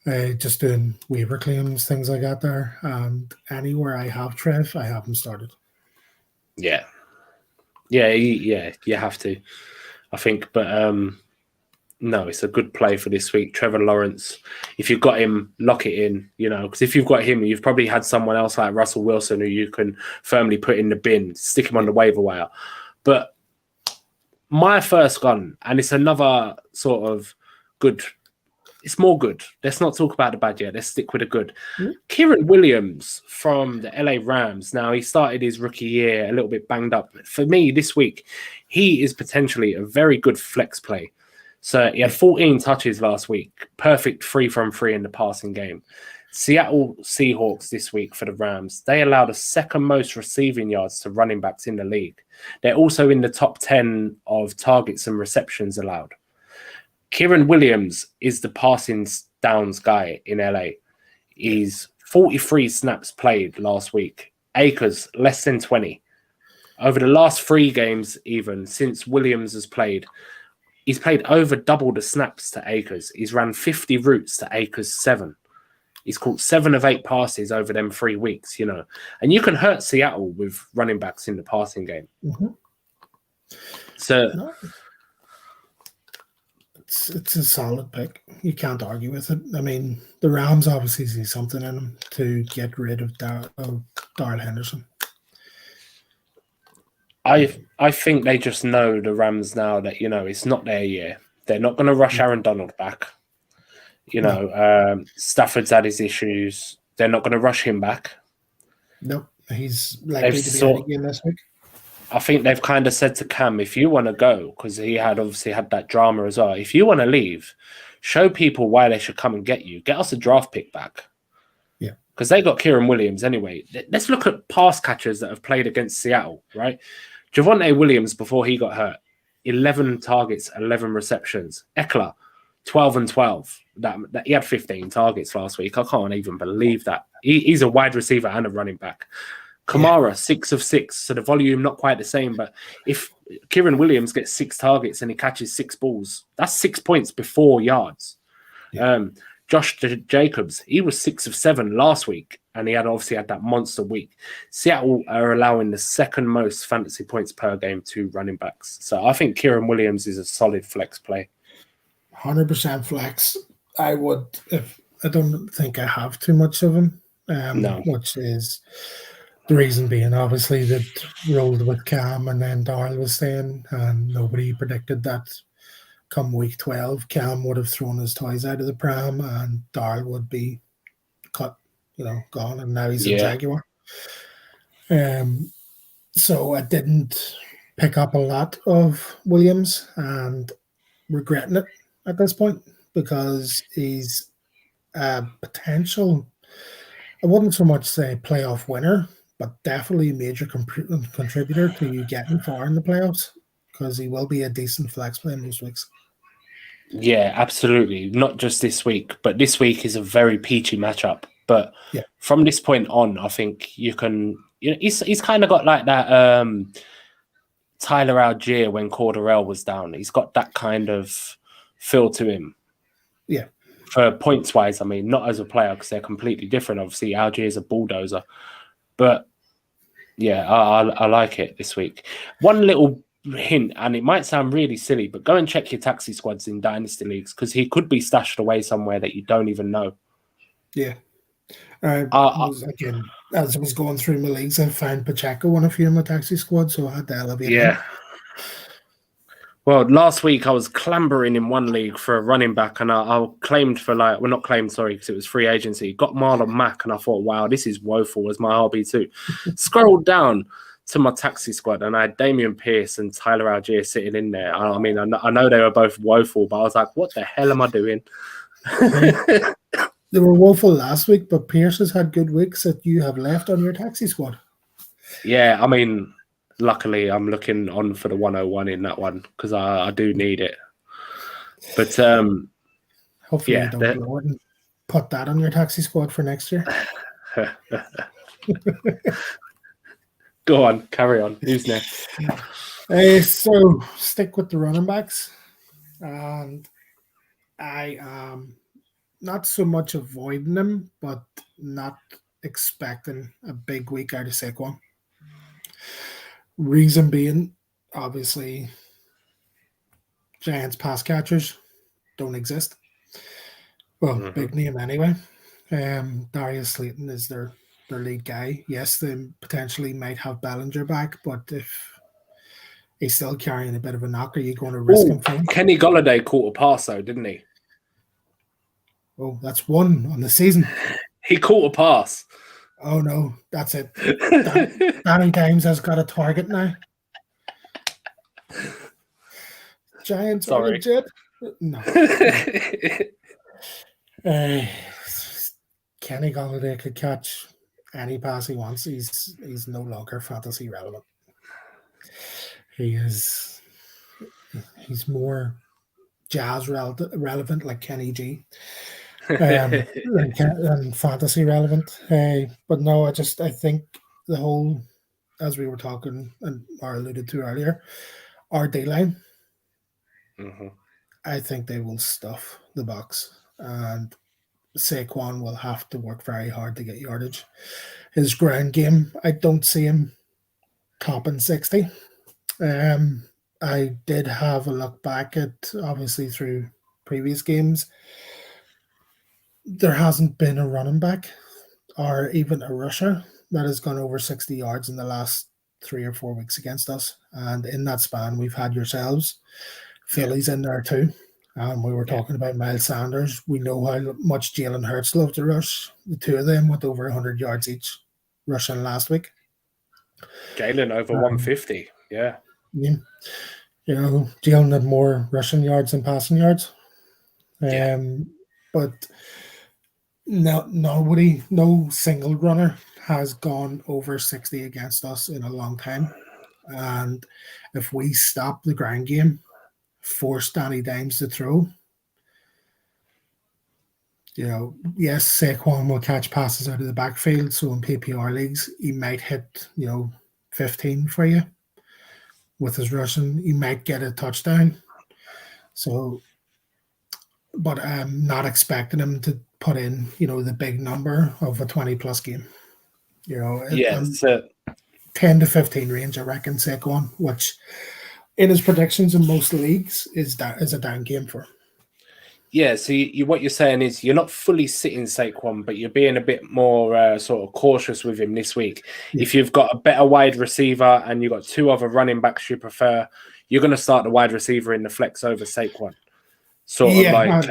just doing waiver claims, things like that there. And anywhere I have Trev, I have him started.
Yeah, you have to, I think. But no, it's a good play for this week. Trevor Lawrence, if you've got him, lock it in, because if you've got him, you've probably had someone else like Russell Wilson who you can firmly put in the bin, stick him on the waiver wire. But my first gun, and it's another sort of good, it's more good. Let's not talk about the bad yet. Let's stick with the good. Mm-hmm. Kieran Williams from the LA Rams. Now, he started his rookie year a little bit banged up. For me, this week, he is potentially a very good flex play. So he had 14 touches last week. Perfect 3 from 3 in the passing game. Seattle Seahawks this week for the Rams. They allowed the second most receiving yards to running backs in the league. They're also in the top 10 of targets and receptions allowed. Kieran Williams is the passing downs guy in LA. He's 43 snaps played last week. Akers, less than 20. Over the last 3 games, even since Williams has played, he's played over double the snaps to Akers. He's ran 50 routes to Akers 7. He's caught 7 of 8 passes over them 3 weeks, And you can hurt Seattle with running backs in the passing game.
Mm-hmm.
So
it's a solid pick. You can't argue with it. I mean, the Rams obviously see something in them to get rid of Darrell Henderson.
I think they just know, the Rams, now that, it's not their year. They're not going to rush Aaron Donald back. Stafford's had his issues. They're not going to rush him back.
Nope. He's likely to be out again this week.
I think they've kind of said to Cam, if you want to go, because he had obviously had that drama as well, if you want to leave, show people why they should come and get you. Get us a draft pick back.
Yeah.
Because they got Kieran Williams anyway. Let's look at pass catchers that have played against Seattle, right? Javonte Williams, before he got hurt, 11 targets, 11 receptions. Eckler, 12 and 12. That he had 15 targets last week. I can't even believe that. He's a wide receiver and a running back. Kamara, 6 of 6. So the volume not quite the same. But if Kieran Williams gets 6 targets and he catches 6 balls, that's 6 points before yards. Yeah. Josh Jacobs, he was 6 of 7 last week, and he obviously had that monster week. Seattle are allowing the second most fantasy points per game to running backs. So I think Kieran Williams is a solid flex play.
100% flex. I don't think I have too much of him,
No.
Which is the reason being, obviously, that rolled with Cam and then Darrell was staying, and nobody predicted that come week 12, Cam would have thrown his toys out of the pram and Darrell would be cut, gone, and now he's a Jaguar. So I didn't pick up a lot of Williams and regretting it at this point because he's a potential, I wouldn't so much say playoff winner, but definitely a major contributor to you getting far in the playoffs because he will be a decent flex play most weeks.
Yeah, absolutely. Not just this week, but this week is a very peachy matchup. But from this point on, I think you can. He's kind of got like that Tyler Algier when Cordarrelle was down. He's got that kind of feel to him.
Yeah.
For points wise, I mean, not as a player because they're completely different. Obviously, Algier is a bulldozer, but yeah, I like it this week. One little hint, and it might sound really silly, but go and check your taxi squads in dynasty leagues because he could be stashed away somewhere that you don't even know.
Yeah. As I was going through my leagues, I found Pacheco on a few of my taxi squads, so I had to elevate him.
Well, last week I was clambering in one league for a running back, and I claimed for not claimed, sorry, because it was free agency. Got Marlon Mack, and I thought, wow, this is woeful as my RB2. Scrolled down to my taxi squad, and I had Damian Pierce and Tyler Algier sitting in there. I mean, I know they were both woeful, but I was like, what the hell am I doing?
They were woeful last week, but Pierce has had good weeks that you have left on your taxi squad.
Yeah, I mean, luckily I'm looking on for the 101 in that one because I do need it. But
hopefully you don't blow it and put that on your taxi squad for next year.
Go on, carry on. Who's next?
So stick with the running backs, and I am not so much avoiding them, but not expecting a big week out of Saquon. Reason being, obviously, Giants pass catchers don't exist. Well, big name anyway. Darius Slayton is their lead guy. Yes, they potentially might have Bellinger back, but if he's still carrying a bit of a knock, are you going to risk him for him?
Kenny Golladay caught a pass though, didn't he?
Oh, that's one on the season.
He caught a pass.
Oh no, that's it. Danny Dimes has got a target now. Giants are legit. No. Kenny Golladay could catch any pass he wants. He's no longer fantasy relevant. He's more jazz relevant like Kenny G. And fantasy relevant. But no, I think the whole, as we were talking and or alluded to earlier, our D-line, I think they will stuff the box, and Saquon will have to work very hard to get yardage. His ground game, I don't see him topping 60. I did have a look back at, obviously through previous games, there hasn't been a running back or even a rusher that has gone over 60 yards in the last 3 or 4 weeks against us. And in that span, we've had yourselves, Phillies in there too. And we were talking about Miles Sanders. We know how much Jalen Hurts loved to rush. The two of them went over 100 yards each rushing last week.
Jalen over 150, yeah.
Jalen had more rushing yards than passing yards. But no single runner has gone over 60 against us in a long time. And if we stop the ground game, force Danny Dimes to throw, Yes, Saquon will catch passes out of the backfield. So in PPR leagues, he might hit, 15 for you with his rushing. He might get a touchdown. So, but I'm not expecting him to put in, the big number of a 20 plus game.
Yeah,
I'm
so
10 to 15 range, I reckon, Saquon, which in his predictions in most leagues is a down game for him.
yeah, so what you're saying is you're not fully sitting Saquon, but you're being a bit more sort of cautious with him this week.
Yeah.
If you've got a better wide receiver and you've got two other running backs you prefer, you're going to start the wide receiver in the flex over Saquon. Sort of like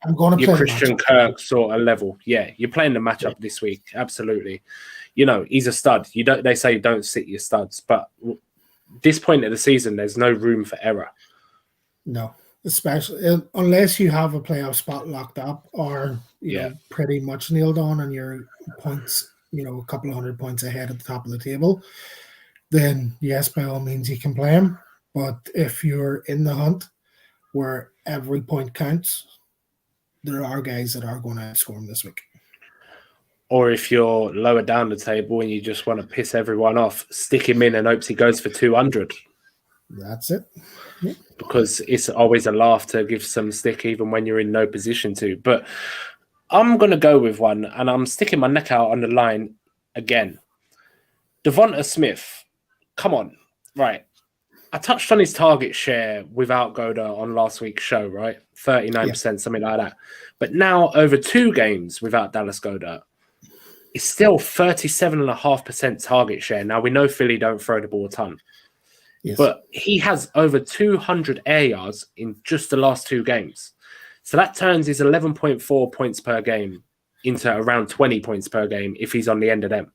I'm going to
your
play
Christian Kirk sort of level. Yeah, you're playing the matchup this week. Absolutely. He's a stud. They say don't sit your studs, but this point of the season, there's no room for error.
No. Especially unless you have a playoff spot locked up or pretty much nailed on and your points, a couple of 100 points ahead at the top of the table, then yes, by all means you can play him. But if you're in the hunt where every point counts, there are guys that are going to score him this week.
Or if you're lower down the table and you just want to piss everyone off, stick him in and hopes he goes for 200.
That's it.
Yeah. Because it's always a laugh to give some stick even when you're in no position to. But I'm going to go with one, and I'm sticking my neck out on the line again. Devonta Smith, come on. Right. I touched on his target share without Goddard on last week's show, right? 39%, something like that. But now over 2 games without Dallas Goddard, it's still 37.5% target share. Now, we know Philly don't throw the ball a ton. Yes. But he has over 200 air yards in just the last 2 games. So that turns his 11.4 points per game into around 20 points per game if he's on the end of them.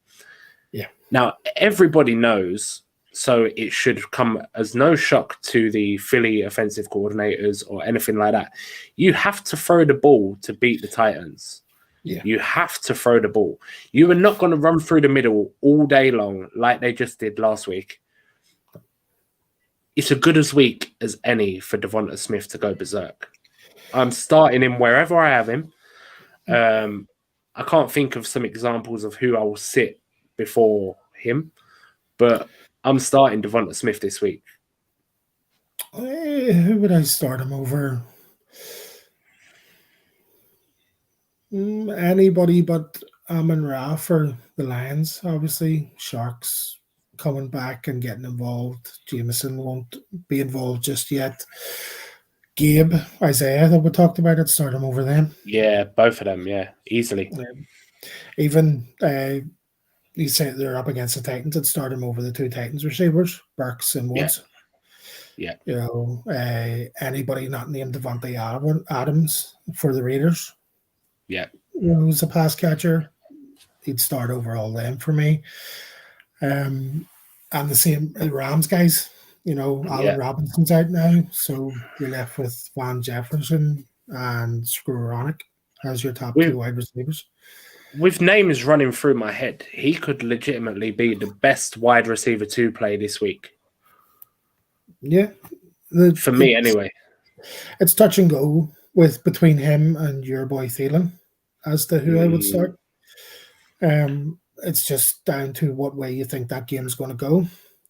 Yeah.
Now, everybody knows, so it should come as no shock to the Philly offensive coordinators or anything like that. You have to throw the ball to beat the Titans.
Yeah.
You have to throw the ball. You are not going to run through the middle all day long like they just did last week. It's a good as week as any for Devonta Smith to go berserk. I'm starting him wherever I have him. I can't think of some examples of who I will sit before him, but I'm starting Devonta Smith this week.
Who would I start him over? Anybody but Amon-Ra for the Lions, obviously. Sharks coming back and getting involved. Jameson won't be involved just yet. Gabe, Isaiah that we talked about, I'd start him over them.
Yeah, both of them, easily.
Even you say they're up against the Titans, I'd start him over the 2 Titans receivers, Burks and Woods.
Yeah.
Anybody not named Devontae Adams for the Raiders.
Yeah.
Who's a pass catcher, he'd start over all them for me. And the same Rams guys, Allen Robinson's out now, so you're left with Van Jefferson and Skoranek as your top 2 wide receivers.
With names running through my head, he could legitimately be the best wide receiver to play this week.
Yeah.
For me, anyway.
It's touch and go between him and your boy Thielen as to who I would start. It's just down to what way you think that game's going to go.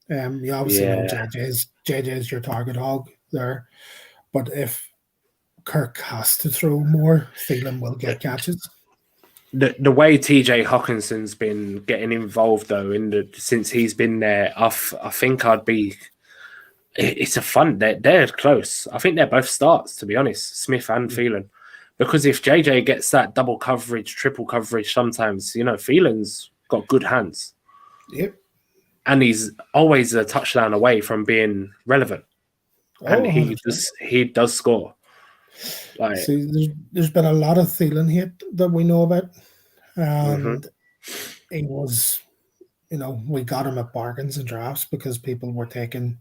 You obviously know JJ's your target hog there, but if Kirk has to throw more, Thielen will get catches.
The way TJ Hawkinson's been getting involved though since he's been there, I think I'd be. It's a fun. They're close. I think they're both starts, to be honest, Smith and Thielen. Because if JJ gets that double coverage, triple coverage, sometimes Thielen's got good hands.
Yep.
And he's always a touchdown away from being relevant. And he does score.
See, there's been a lot of Thielen hate that we know about. And he was, we got him at bargains and drafts because people were taking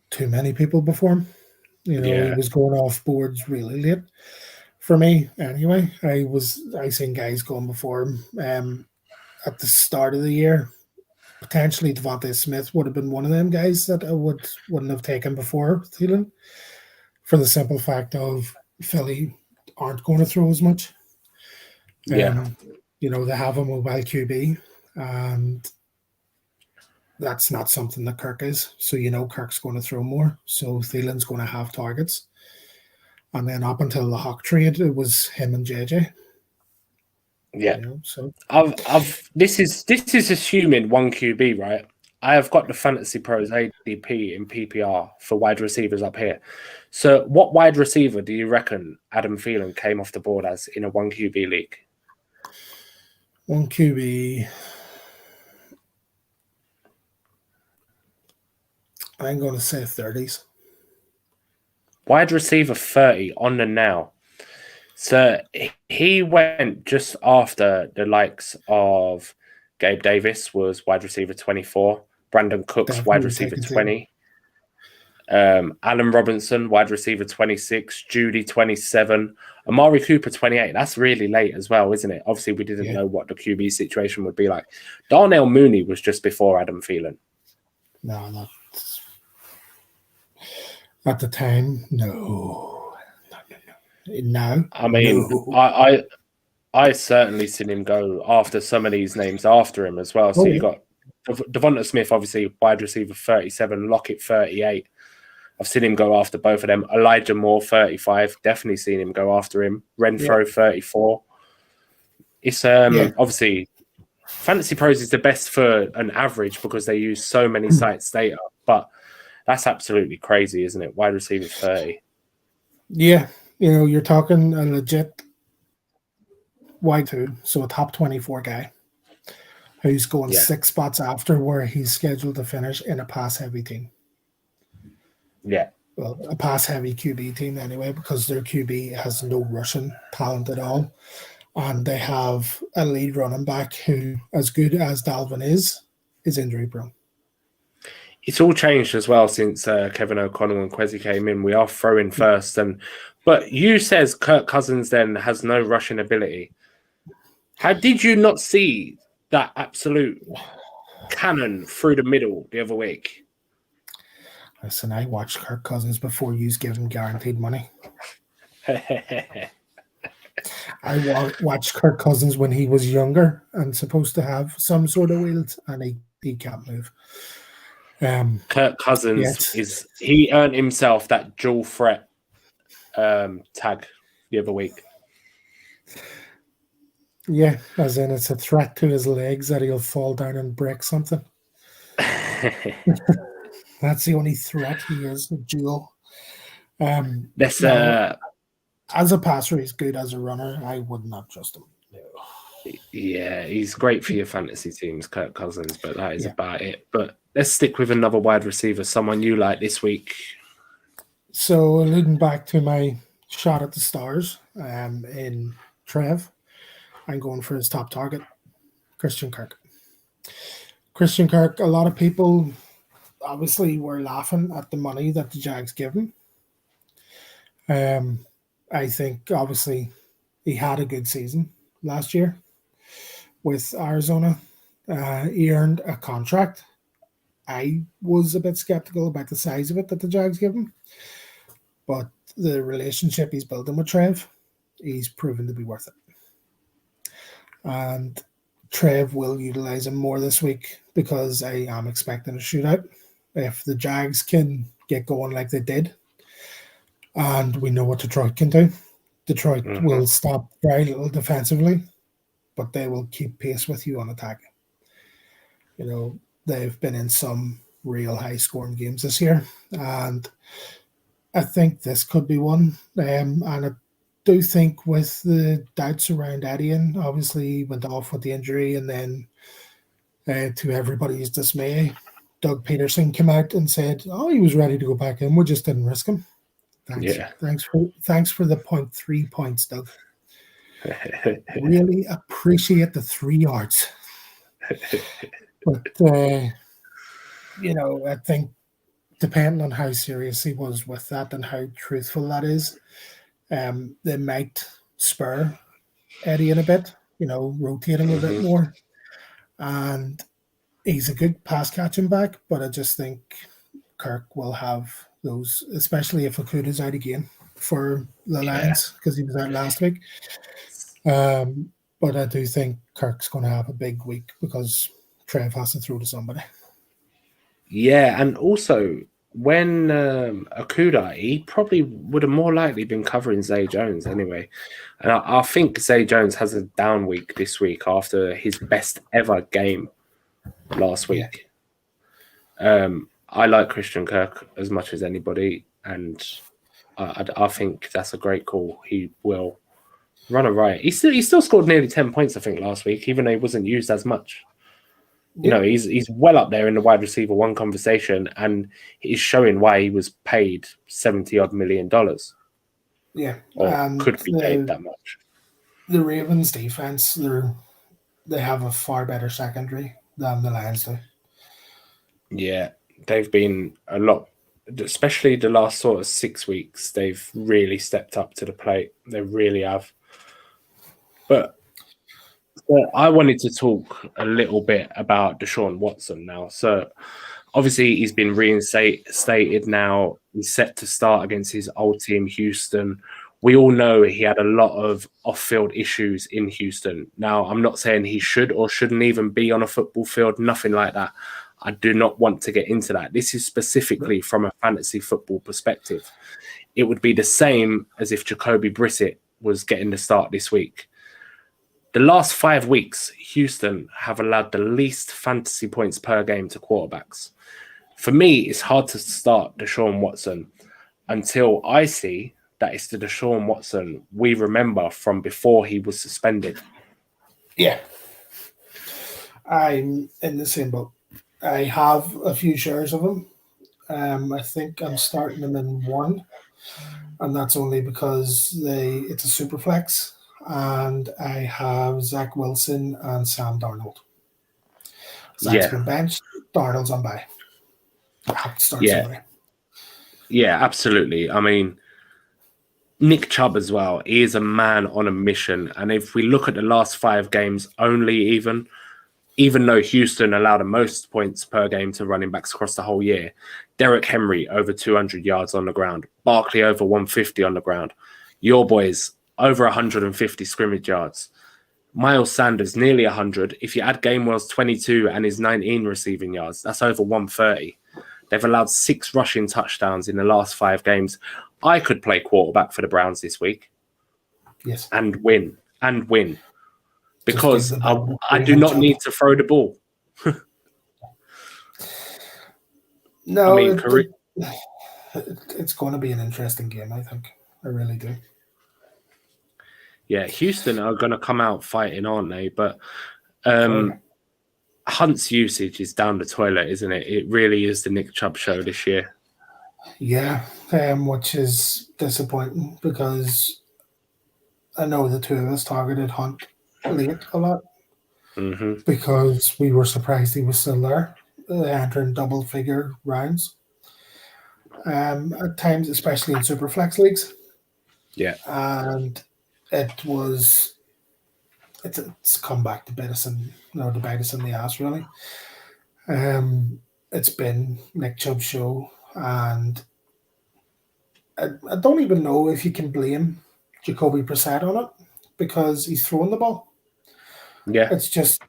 too many people before him. He was going off boards really late for me. Anyway, I seen guys going before him at the start of the year. Potentially Devonta Smith would have been one of them guys that I wouldn't have taken before Thielen, for the simple fact of Philly aren't going to throw as much.
Yeah.
They have a mobile QB, and that's not something that Kirk is. So Kirk's going to throw more. So Thielen's going to have targets. And then up until the Hawk trade, it was him and JJ.
Yeah.
So
this is assuming one QB, right? I have got the Fantasy Pros ADP in PPR for wide receivers up here. So what wide receiver do you reckon Adam Thielen came off the board as in a one QB league?
One QB. I'm going to say 30s.
Wide receiver 30 on the now. So he went just after the likes of Gabe Davis was wide receiver 24, Brandon Cooks wide receiver 20, Allen Robinson wide receiver 26, Judy 27, Amari Cooper 28. That's really late as well, isn't it? Obviously, we didn't know what the QB situation would be like. Darnell Mooney was just before Adam Thielen.
No, not at the time. No.
I mean, no. I certainly seen him go after some of these names after him as well. So you got Devonta Smith, obviously wide receiver 37, Lockett 38. I've seen him go after both of them. Elijah Moore 35, definitely seen him go after him. Renfro 34. It's obviously Fantasy Pros is the best for an average because they use so many sites data, but that's absolutely crazy, isn't it? Wide receiver 30.
Yeah, you're talking a legit wide two, so a top 24 guy who's going 6 spots after where he's scheduled to finish in a pass-heavy team.
Yeah.
Well, a pass-heavy QB team anyway, because their QB has no rushing talent at all. And they have a lead running back who, as good as Dalvin is injury prone.
It's all changed as well since Kevin O'Connell and Kwesi came in. We are throwing first. But you says Kirk Cousins then has no rushing ability. How did you not see that absolute cannon through the middle the other week?
Listen, I watched Kirk Cousins before you give him guaranteed money. I watched Kirk Cousins when he was younger and supposed to have some sort of wheels, and he can't move.
Kirk Cousins he earned himself that dual threat tag the other week.
Yeah, as in it's a threat to his legs that he'll fall down and break something. That's the only threat he is, a dual. As a passer, he's good. As a runner, I would not trust him. No.
Yeah, he's great for your fantasy teams, Kirk Cousins, but that is about it. But let's stick with another wide receiver, someone you like this week.
So, alluding back to my shot at the stars in Trev, I'm going for his top target, Christian Kirk. Christian Kirk, a lot of people obviously were laughing at the money that the Jags give him. I think, obviously, he had a good season last year with Arizona. He earned a contract. I was a bit skeptical about the size of it that the Jags give him. But the relationship he's building with Trev, he's proven to be worth it. And Trev will utilize him more this week because I am expecting a shootout. If the Jags can get going like they did, and we know what Detroit can do, Detroit will stop very little defensively, but they will keep pace with you on attack. They've been in some real high-scoring games this year, and I think this could be one. And I do think with the doubts around Etienne, obviously he went off with the injury, and then to everybody's dismay, Doug Peterson came out and said, he was ready to go back in. We just didn't risk him. Thanks for the 0.3 points, Doug. Really appreciate the 3 yards. But, I think depending on how serious he was with that and how truthful that is, they might spur Eddie in a bit, rotate him a bit more. And he's a good pass catching back, but I just think Kirk will have those, especially if Okuda's out again. for the Lions because he was out last week. But I do think Kirk's going to have a big week because Trev has to throw to somebody.
Yeah, and also when Okuda, he probably would have more likely been covering Zay Jones anyway. And I think Zay Jones has a down week this week after his best ever game last week. I like Christian Kirk as much as anybody, and I think that's a great call. He will run a riot. He still scored nearly 10 points, I think, last week, even though he wasn't used as much. You know, he's well up there in the wide receiver one conversation, and he's showing why he was paid $70-odd million.
Yeah,
or could be paid that much.
The Ravens' defense, they have a far better secondary than the Lions do.
Yeah, they've been a lot, especially the last sort of 6 weeks. They've really stepped up to the plate. They really have. But I wanted to talk a little bit about Deshaun Watson now. So obviously he's been reinstated now. He's set to start against his old team, Houston. We all know he had a lot of off-field issues in Houston. Now, I'm not saying he should or shouldn't even be on a football field, nothing like that. I do not want to get into that. This is specifically from a fantasy football perspective. It would be the same as if Jacoby Brissett was getting the start this week. The last 5 weeks, Houston have allowed the least fantasy points per game to quarterbacks. For me, it's hard to start Deshaun Watson until I see that it's the Deshaun Watson we remember from before he was suspended.
Yeah. I'm in the same boat. I have a few shares of him. I think I'm starting them in one, and that's only because it's a super flex. And I have Zach Wilson and Sam Darnold. Zach's been benched. Darnold's on bye. I have to start somebody.
Yeah, absolutely. I mean, Nick Chubb as well. He is a man on a mission. And if we look at the last 5 games only, even though Houston allowed the most points per game to running backs across the whole year, Derrick Henry over 200 yards on the ground. Barkley over 150 on the ground. Your boys over 150 scrimmage yards. Miles Sanders nearly 100. If you add Gainwell's 22 and his 19 receiving yards, that's over 130. They've allowed 6 rushing touchdowns in the last 5 games. I could play quarterback for the Browns this week.
Yes.
And win. Because I do not need to throw the ball.
No, I mean, it's going to be an interesting game, I think. I really do.
Yeah, Houston are going to come out fighting, aren't they? But Hunt's usage is down the toilet, isn't it? It really is the Nick Chubb show this year.
Yeah, which is disappointing because I know the two of us targeted Hunt late a lot because we were surprised he was still there, entering double-figure rounds. At times, especially in Superflex leagues.
Yeah.
And it's come back to bite us in the ass, really. It's been Nick Chubb's show, and I don't even know if you can blame Jacoby Brissett on it because he's throwing the ball.
Yeah.
It's just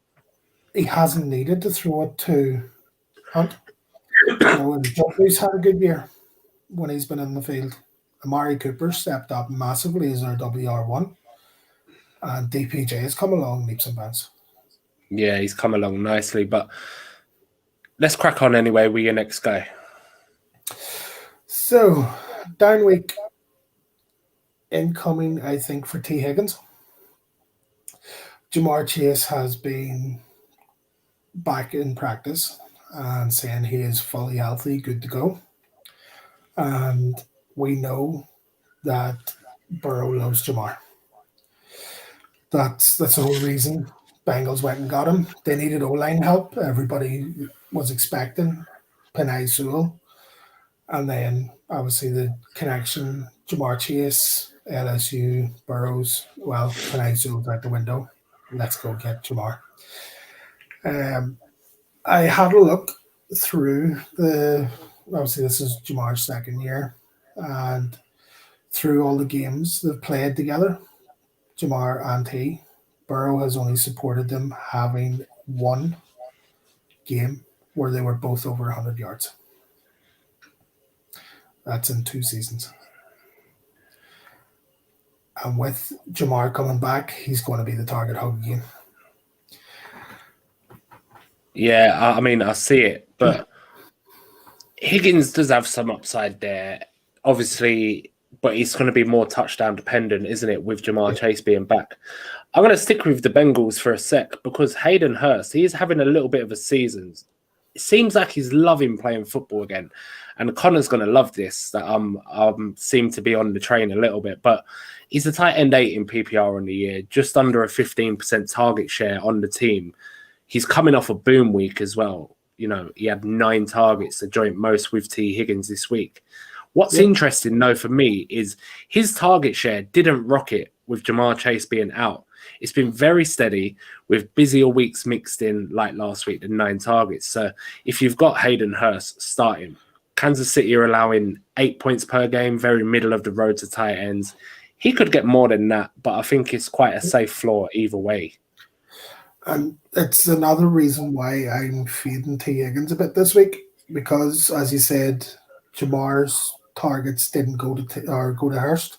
he hasn't needed to throw it to Hunt. And Jacoby's had a good year when he's been in the field. Amari Cooper stepped up massively as our WR1. And DPJ has come along leaps and bounds.
Yeah, he's come along nicely. But let's crack on anyway with your next guy.
So, down week incoming, I think, for T. Higgins. Jamar Chase has been back in practice and saying he is fully healthy, good to go. And we know that Burrow loves Jamar. That's the whole reason Bengals went and got him. They needed O-line help. Everybody was expecting Penei Sewell. And then, obviously, the connection, Jamar Chase, LSU, Burrows. Well, Penei Sewell's out the window. Let's go get Jamar. I had a look through obviously, this is Jamar's second year. And through all the games they've played together, Jamar and he, Burrow has only supported them having one game where they were both over 100 yards. That's in 2 seasons. And with Jamar coming back, he's going to be the target hog again.
Yeah, I mean, I see it, but Higgins does have some upside there, obviously, but he's going to be more touchdown dependent, isn't it, with Jamar Chase being back? I'm going to stick with the Bengals for a sec because Hayden Hurst, he is having a little bit of a season. It seems like he's loving playing football again. And Connor's going to love this, that seem to be on the train a little bit. But he's a tight end 8 in PPR on the year, just under a 15% target share on the team. He's coming off a boom week as well. You know, he had 9 targets, the joint most with T. Higgins this week. What's interesting, though, for me is his target share didn't rocket with Jamar Chase being out. It's been very steady with busier weeks mixed in, like last week, the 9 targets. So if you've got Hayden Hurst starting, Kansas City are allowing 8 points per game, very middle of the road to tight ends. He could get more than that, but I think it's quite a safe floor either way.
And it's another reason why I'm feeding T. Higgins a bit this week, because, as you said, Jamar's targets didn't go to Hurst.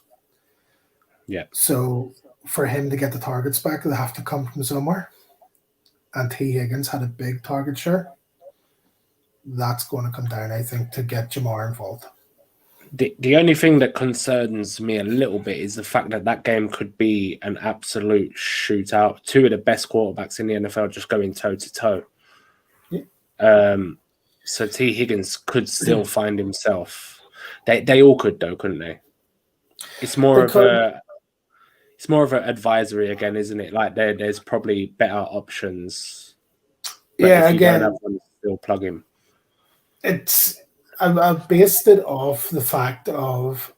Yeah.
So for him to get the targets back, they have to come from somewhere. And T. Higgins had a big target share. That's going to come down, I think, to get Jamar involved.
The only thing that concerns me a little bit is the fact that game could be an absolute shootout. 2 of the best quarterbacks in the NFL just going toe-to-toe.
Yeah.
So T. Higgins could still find himself. They all could, though, couldn't they? It's more of an advisory again, isn't it? Like there's probably better options. But if you don't have one, still plug him.
I've based it off the fact of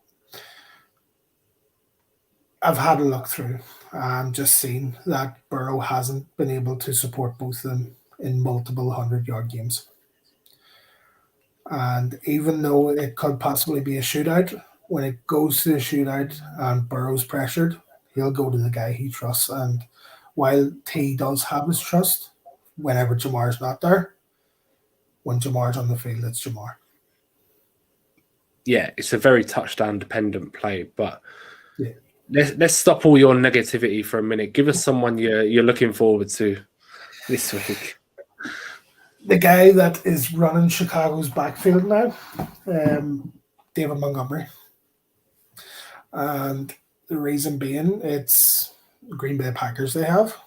I've had a look through and just seen that Burrow hasn't been able to support both of them in multiple 100-yard games. And even though it could possibly be a shootout, when it goes to a shootout and Burrow's pressured, he'll go to the guy he trusts. And while T does have his trust, whenever Jamar's not there, when Jamar's on the field, it's Jamar.
Yeah, it's a very touchdown-dependent play, but let's stop all your negativity for a minute. Give us someone you're looking forward to this week.
The guy that is running Chicago's backfield now, David Montgomery. And the reason being, it's Green Bay Packers they have.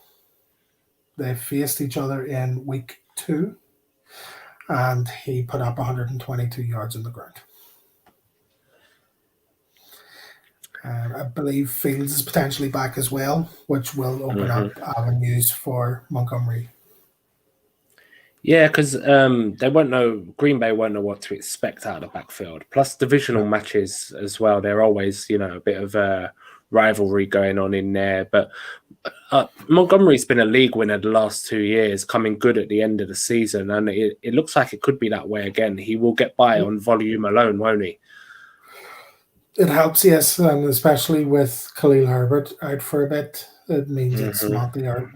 They faced each other in week 2, and he put up 122 yards on the ground. I believe Fields is potentially back as well, which will open up avenues for Montgomery.
Yeah, because Green Bay won't know what to expect out of the backfield. Plus divisional matches as well. They're always, a bit of a rivalry going on in there. But Montgomery's been a league winner the last 2 years, coming good at the end of the season. And it looks like it could be that way again. He will get by on volume alone, won't he?
It helps, yes, and especially with Khalil Herbert out for a bit. It means it's Monty or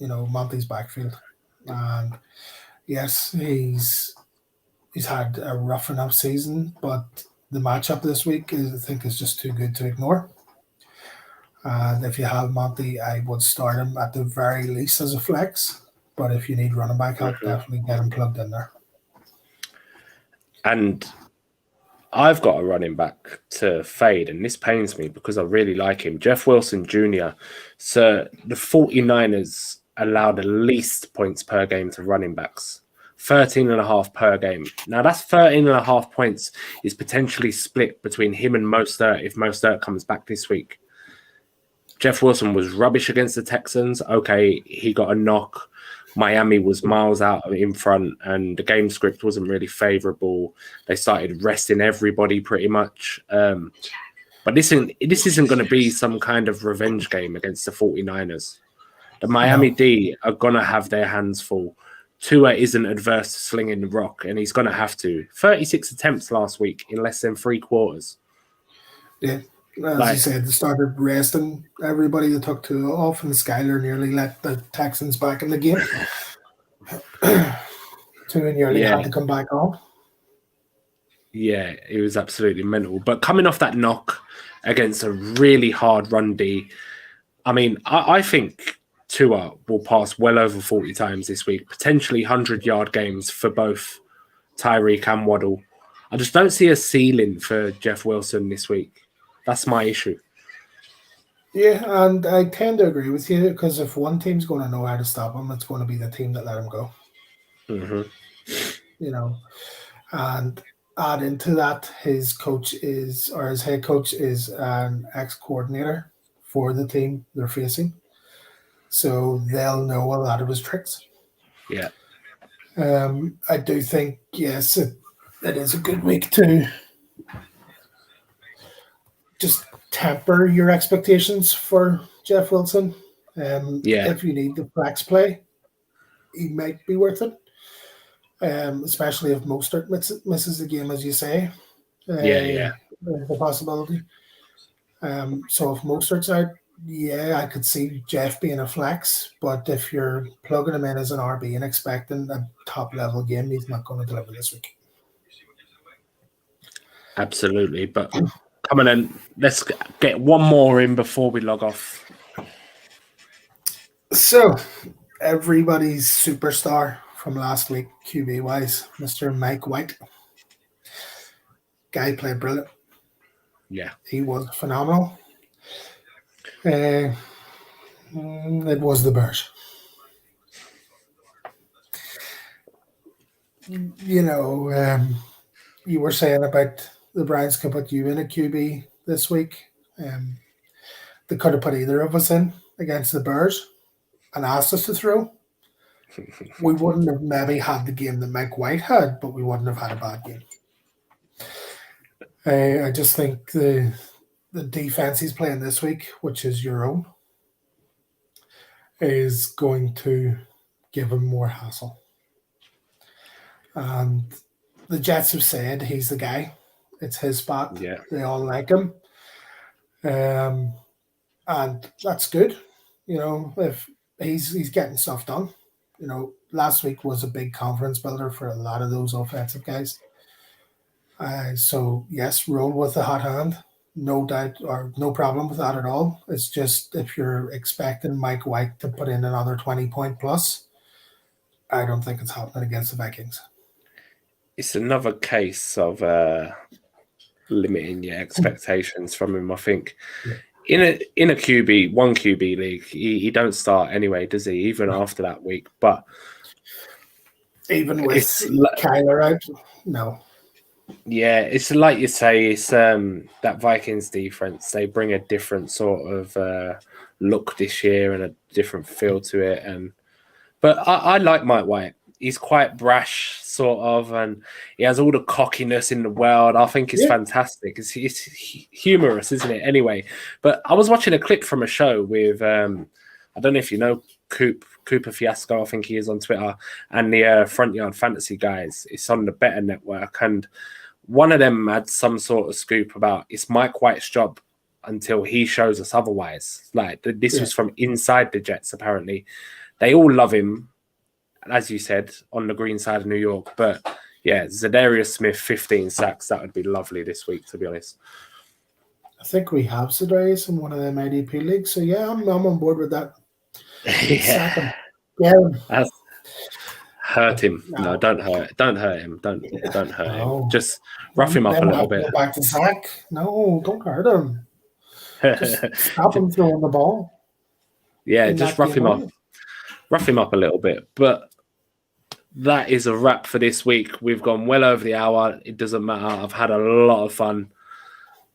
Monty's backfield. And yes, he's had a rough enough season, but the matchup this week is just too good to ignore. And if you have Monty, I would start him at the very least as a flex. But if you need running back help, definitely get him plugged in there.
And I've got a running back to fade, and this pains me because I really like him. Jeff Wilson Jr. So the 49ers allow the least points per game to running backs. 13.5 per game. Now that's 13.5 points is potentially split between him and Mostert if Mostert comes back this week. Jeff Wilson was rubbish against the Texans. Okay, he got a knock. Miami was miles out in front, and the game script wasn't really favorable. They started resting everybody pretty much. But this isn't going to be some kind of revenge game against the 49ers. The Miami D are going to have their hands full. Tua isn't adverse to slinging the rock, and he's going to have to. 36 attempts last week in less than 3 quarters.
Yeah, As you said, they started resting everybody. They took two off, and Skyler nearly let the Texans back in the game. Two nearly had to come back on.
Yeah, it was absolutely mental. But coming off that knock against a really hard run D, I mean, I think Tua will pass well over 40 times this week, potentially 100-yard games for both Tyreek and Waddle. I just don't see a ceiling for Jeff Wilson this week. That's my issue.
Yeah, and I tend to agree with you because if one team's going to know how to stop him, it's going to be the team that let him go.
Mm-hmm.
And add into that, his head coach is an ex-coordinator for the team they're facing. So they'll know a lot of his tricks.
Yeah.
I do think, yes, it is a good week to just temper your expectations for Jeff Wilson. If you need the flex play, he might be worth it. Especially if Mostert misses the game, as you say. The possibility. So if Mostert's out, I could see Jeff being a flex. But if you're plugging him in as an RB and expecting a top-level game, he's not going to deliver this week.
Absolutely. But come on in. Let's get one more in before we log off.
So, everybody's superstar from last week, QB-wise, Mr. Mike White. Guy played brilliant.
Yeah.
He was phenomenal. It was the Bears. You were saying about the Browns could put you in a QB this week. They could have put either of us in against the Bears and asked us to throw. We wouldn't have maybe had the game that Mike White had, but we wouldn't have had a bad game. I just think the defense he's playing this week, which is your own, is going to give him more hassle. And the Jets have said he's the guy. It's his spot.
Yeah.
They all like him. And that's good. If he's getting stuff done. Last week was a big confidence builder for a lot of those offensive guys. So, yes, roll with the hot hand. No doubt or no problem with that at all. It's just if you're expecting Mike White to put in another 20-point plus, I don't think it's happening against the Vikings.
It's another case of limiting your expectations from him, I think. In a one QB league, he don't start anyway, does he? Even after that week. But
even with Kyler out, no.
Yeah, it's like you say, it's that Vikings defense. They bring a different sort of look this year and a different feel to it. But I like Mike White. He's quite brash, sort of, and he has all the cockiness in the world. I think it's fantastic. It's humorous, isn't it? Anyway, but I was watching a clip from a show with I don't know if you know Cooper Fiasco, I think he is on Twitter, and the Front Yard Fantasy guys. It's on the Better Network, and one of them had some sort of scoop about it's Mike White's job until he shows us otherwise. Like this was from inside the Jets, apparently. They all love him, as you said, on the green side of New York. But yeah, Zadarius Smith, 15 sacks. That would be lovely this week, to be honest.
I think we have Zadarius in one of them IDP leagues. So yeah, I'm on board with that.
Yeah. Hurt him. No, don't hurt him. Don't hurt him. Just rough him up a little bit.
Go back to Zach. No, don't hurt him. Just stop him throwing the ball.
Yeah, just rough him up. Rough him up a little bit. But that is a wrap for this week. We've gone well over the hour. It doesn't matter. I've had a lot of fun.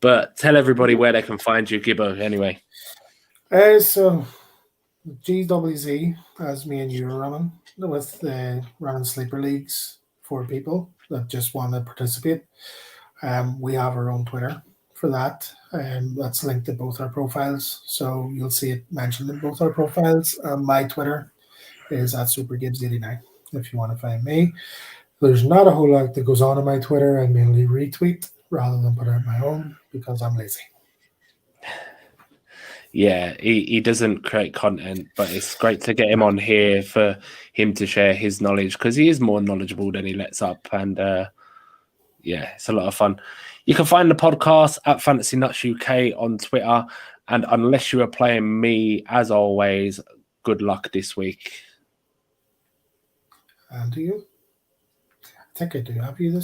But tell everybody where they can find you, Gibbo, anyway.
So GWZ, as me and you are running, with running sleeper leagues for people that just want to participate. We have our own Twitter for that. That's linked to both our profiles. So you'll see it mentioned in both our profiles. My Twitter is at SuperGibbs89 if you want to find me. There's not a whole lot that goes on my Twitter. I mainly retweet rather than put out my own because I'm lazy.
Yeah, he doesn't create content, but it's great to get him on here for him to share his knowledge because he is more knowledgeable than he lets up. And yeah, it's a lot of fun. You can find the podcast at Fantasy Knuts UK on Twitter. And unless you are playing me, as always, good luck this week.
And do you? I think I do have you this